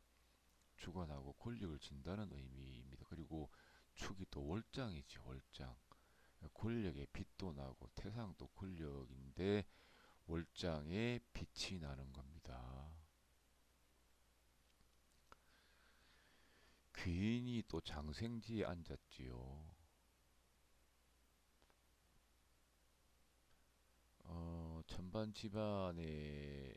주관하고 권력을 진다는 의미입니다. 그리고 축이 또 월장이죠. 월장. 권력의 빛도 나고 태상도 권력인데 월장에 빛이 나는 겁니다. 귀인이 또 장생지에 앉았지요. 천반 집안에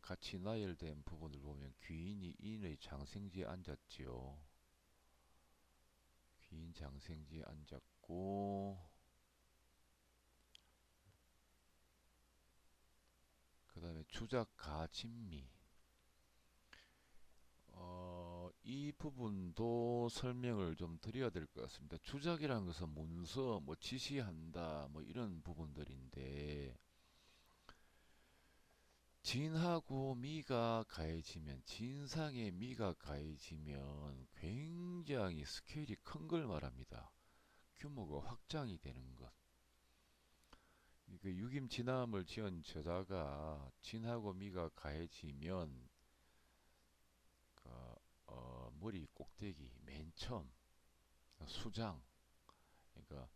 같이 나열된 부분을 보면 귀인이 인의 장생지에 앉았지요. 귀인 장생지에 앉았고, 그 다음에 주작 가진미. 이 부분도 설명을 좀 드려야 될 것 같습니다. 주작이라는 것은 문서, 뭐 지시한다, 뭐 이런 부분들인데, 진하고 미가 가해지면, 진상에 미가 가해지면 굉장히 스케일이 큰 걸 말합니다. 규모가 확장이 되는 것. 그 유김진함을 지은 저자가 진하고 미가 가해지면 그, 머리 꼭대기 맨 처음 수장, 그러니까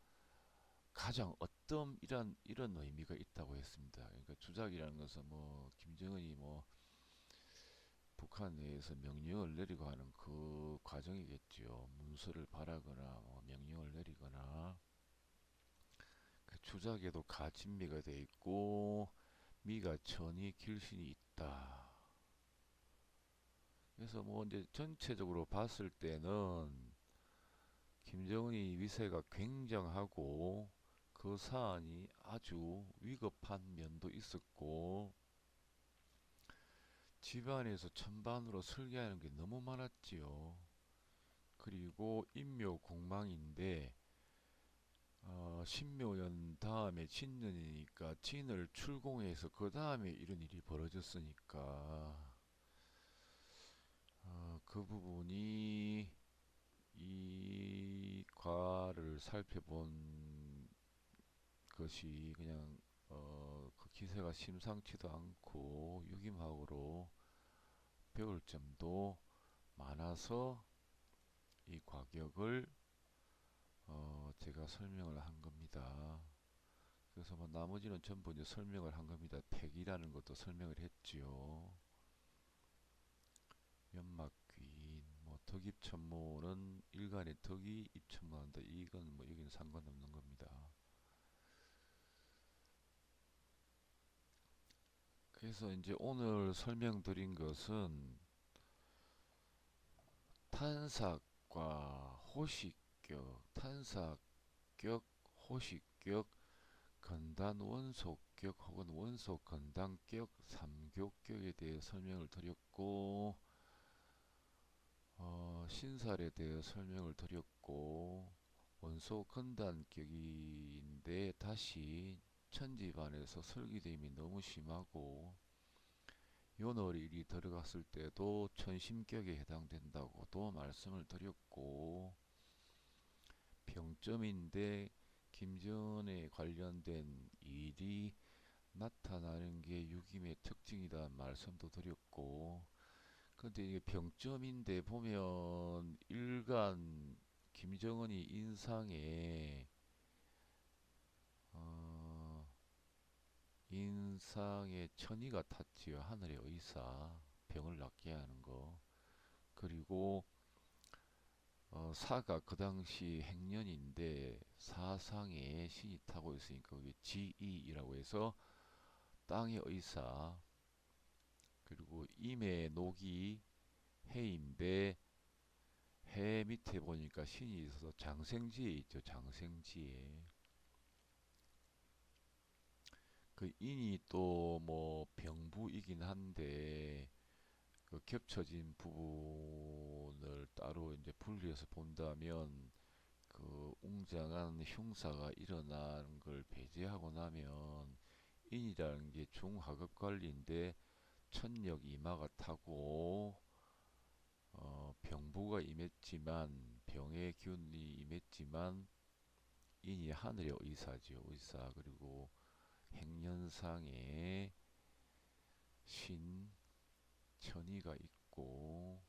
가장 어떤 이런 의미가 있다고 했습니다. 그러니까 주작이라는 것은 뭐 김정은이 뭐 북한 내에서 명령을 내리고 하는 그 과정이겠지요. 문서를 발하거나 뭐 명령을 내리거나. 그 주작에도 가진미가 돼 있고 미가 천이 길신이 있다. 그래서 뭐 이제 전체적으로 봤을 때는 김정은이 위세가 굉장하고 그 사안이 아주 위급한 면도 있었고 집안에서 천반으로 설계하는 게 너무 많았지요. 그리고 인묘공망인데 신묘년 다음에 진년이니까 진을 출공해서 그 다음에 이런 일이 벌어졌으니까 그 부분이 이 과를 살펴본 것이 그냥 그 기세가 심상치도 않고 유김학으로 배울 점도 많아서 이 과격을 제가 설명을 한 겁니다. 그래서 뭐 나머지는 전부 이제 설명을 한 겁니다. 팩이라는 것도 설명을 했지요. 연막귀인, 뭐 덕입천모는 일간의 덕이 입천모한다. 이건 뭐 여기는 상관없는 겁니다. 그래서 이제 오늘 설명드린 것은 탄삭과 호식격, 탄삭격, 호식격, 건단 원소격 혹은 원소 건단격, 삼교격에 대해 설명을 드렸고 신살에 대해 설명을 드렸고 원소 건단격인데 다시 천지반에서 설기됨이 너무 심하고 요널일이 들어갔을 때도 천심격에 해당된다고도 말씀을 드렸고 병점인데 김전에 관련된 일이 나타나는 게 유김의 특징이다 말씀도 드렸고 근데 이게 병점인데 보면 일간 김정은이 어, 인상에 천이가 탔지요. 하늘의 의사 병을 낫게 하는 거. 그리고 사가 그 당시 행년인데 사상에 신이 타고 있으니까 그게 지이라고 해서 땅의 의사. 그리고 임의 녹이 해인데 해 밑에 보니까 신이 있어서 장생지에 있죠. 장생지에. 그 인이 또 뭐 병부이긴 한데 그 겹쳐진 부분을 따로 이제 분리해서 본다면 그 웅장한 흉사가 일어나는 걸 배제하고 나면 인이라는 게 중하급 관리인데 천력 이마가 타고 병부가 임했지만 병의 기운이 임했지만 인이 하늘의 의사지요. 의사. 그리고 행년상에 신 천이가 있고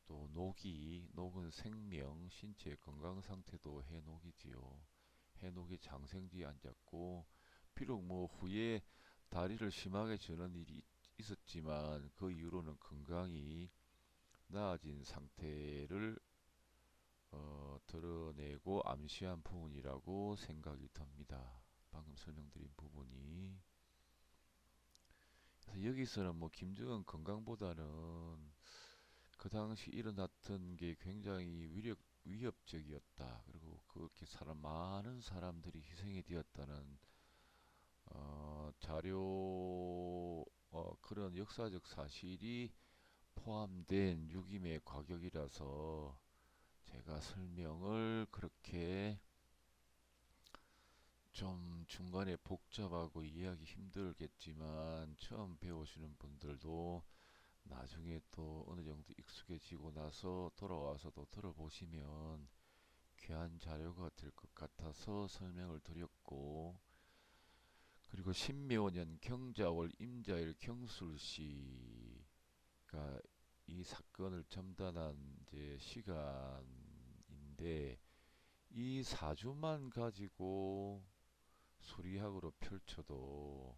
또 녹은 생명 신체 건강 상태도 해녹이지요. 해녹이 장생지에 앉았고 비록 뭐 후에 다리를 심하게 저는 일이 있었지만 그 이후로는 건강이 나아진 상태를 드러내고 암시한 부분이라고 생각이 듭니다. 방금 설명드린 부분이. 그래서 여기서는 뭐 김정은 건강보다는 그 당시 일어났던 게 굉장히 위협적이었다. 그리고 그렇게 많은 사람들이 희생이 되었다는 자료, 그런 역사적 사실이 포함된 6.임의 과격이라서 제가 설명을 그렇게 좀 중간에 복잡하고 이해하기 힘들겠지만 처음 배우시는 분들도 나중에 또 어느 정도 익숙해지고 나서 돌아와서도 들어보시면 귀한 자료가 될 것 같아서 설명을 드렸고, 그리고 신묘년 경자월 임자일 경술시가 이 사건을 첨단한 이제 시간인데, 이 사주만 가지고 수리학으로 펼쳐도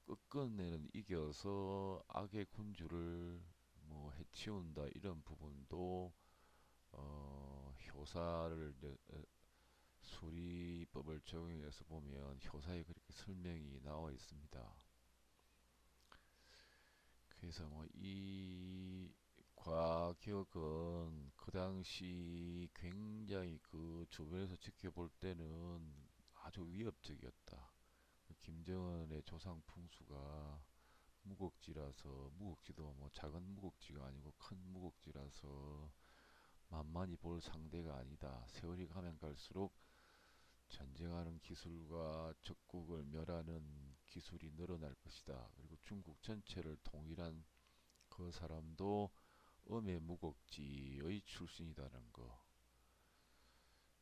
끝끝내는 이겨서 악의 군주를 뭐 해치운다, 이런 부분도 효사를 수리법을 적용해서 보면 효사에 그렇게 설명이 나와 있습니다. 그래서 뭐 이 과격은 그 당시 굉장히 그 주변에서 지켜볼 때는 아주 위협적이었다. 김정은의 조상 풍수가 무곡지라서, 무곡지도 뭐 작은 무곡지가 아니고 큰 무곡지라서 만만히 볼 상대가 아니다. 세월이 가면 갈수록 전쟁하는 기술과 적국을 멸하는 기술이 늘어날 것이다. 그리고 중국 전체를 통일한 그 사람도 음의 무곡지의 출신이라는 거.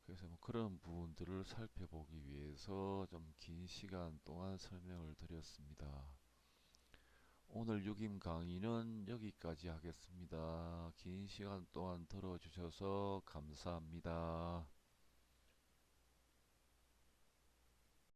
그래서 뭐 그런 부분들을 살펴보기 위해서 좀 긴 시간 동안 설명을 드렸습니다. 오늘 6임 강의는 여기까지 하겠습니다. 긴 시간 동안 들어주셔서 감사합니다.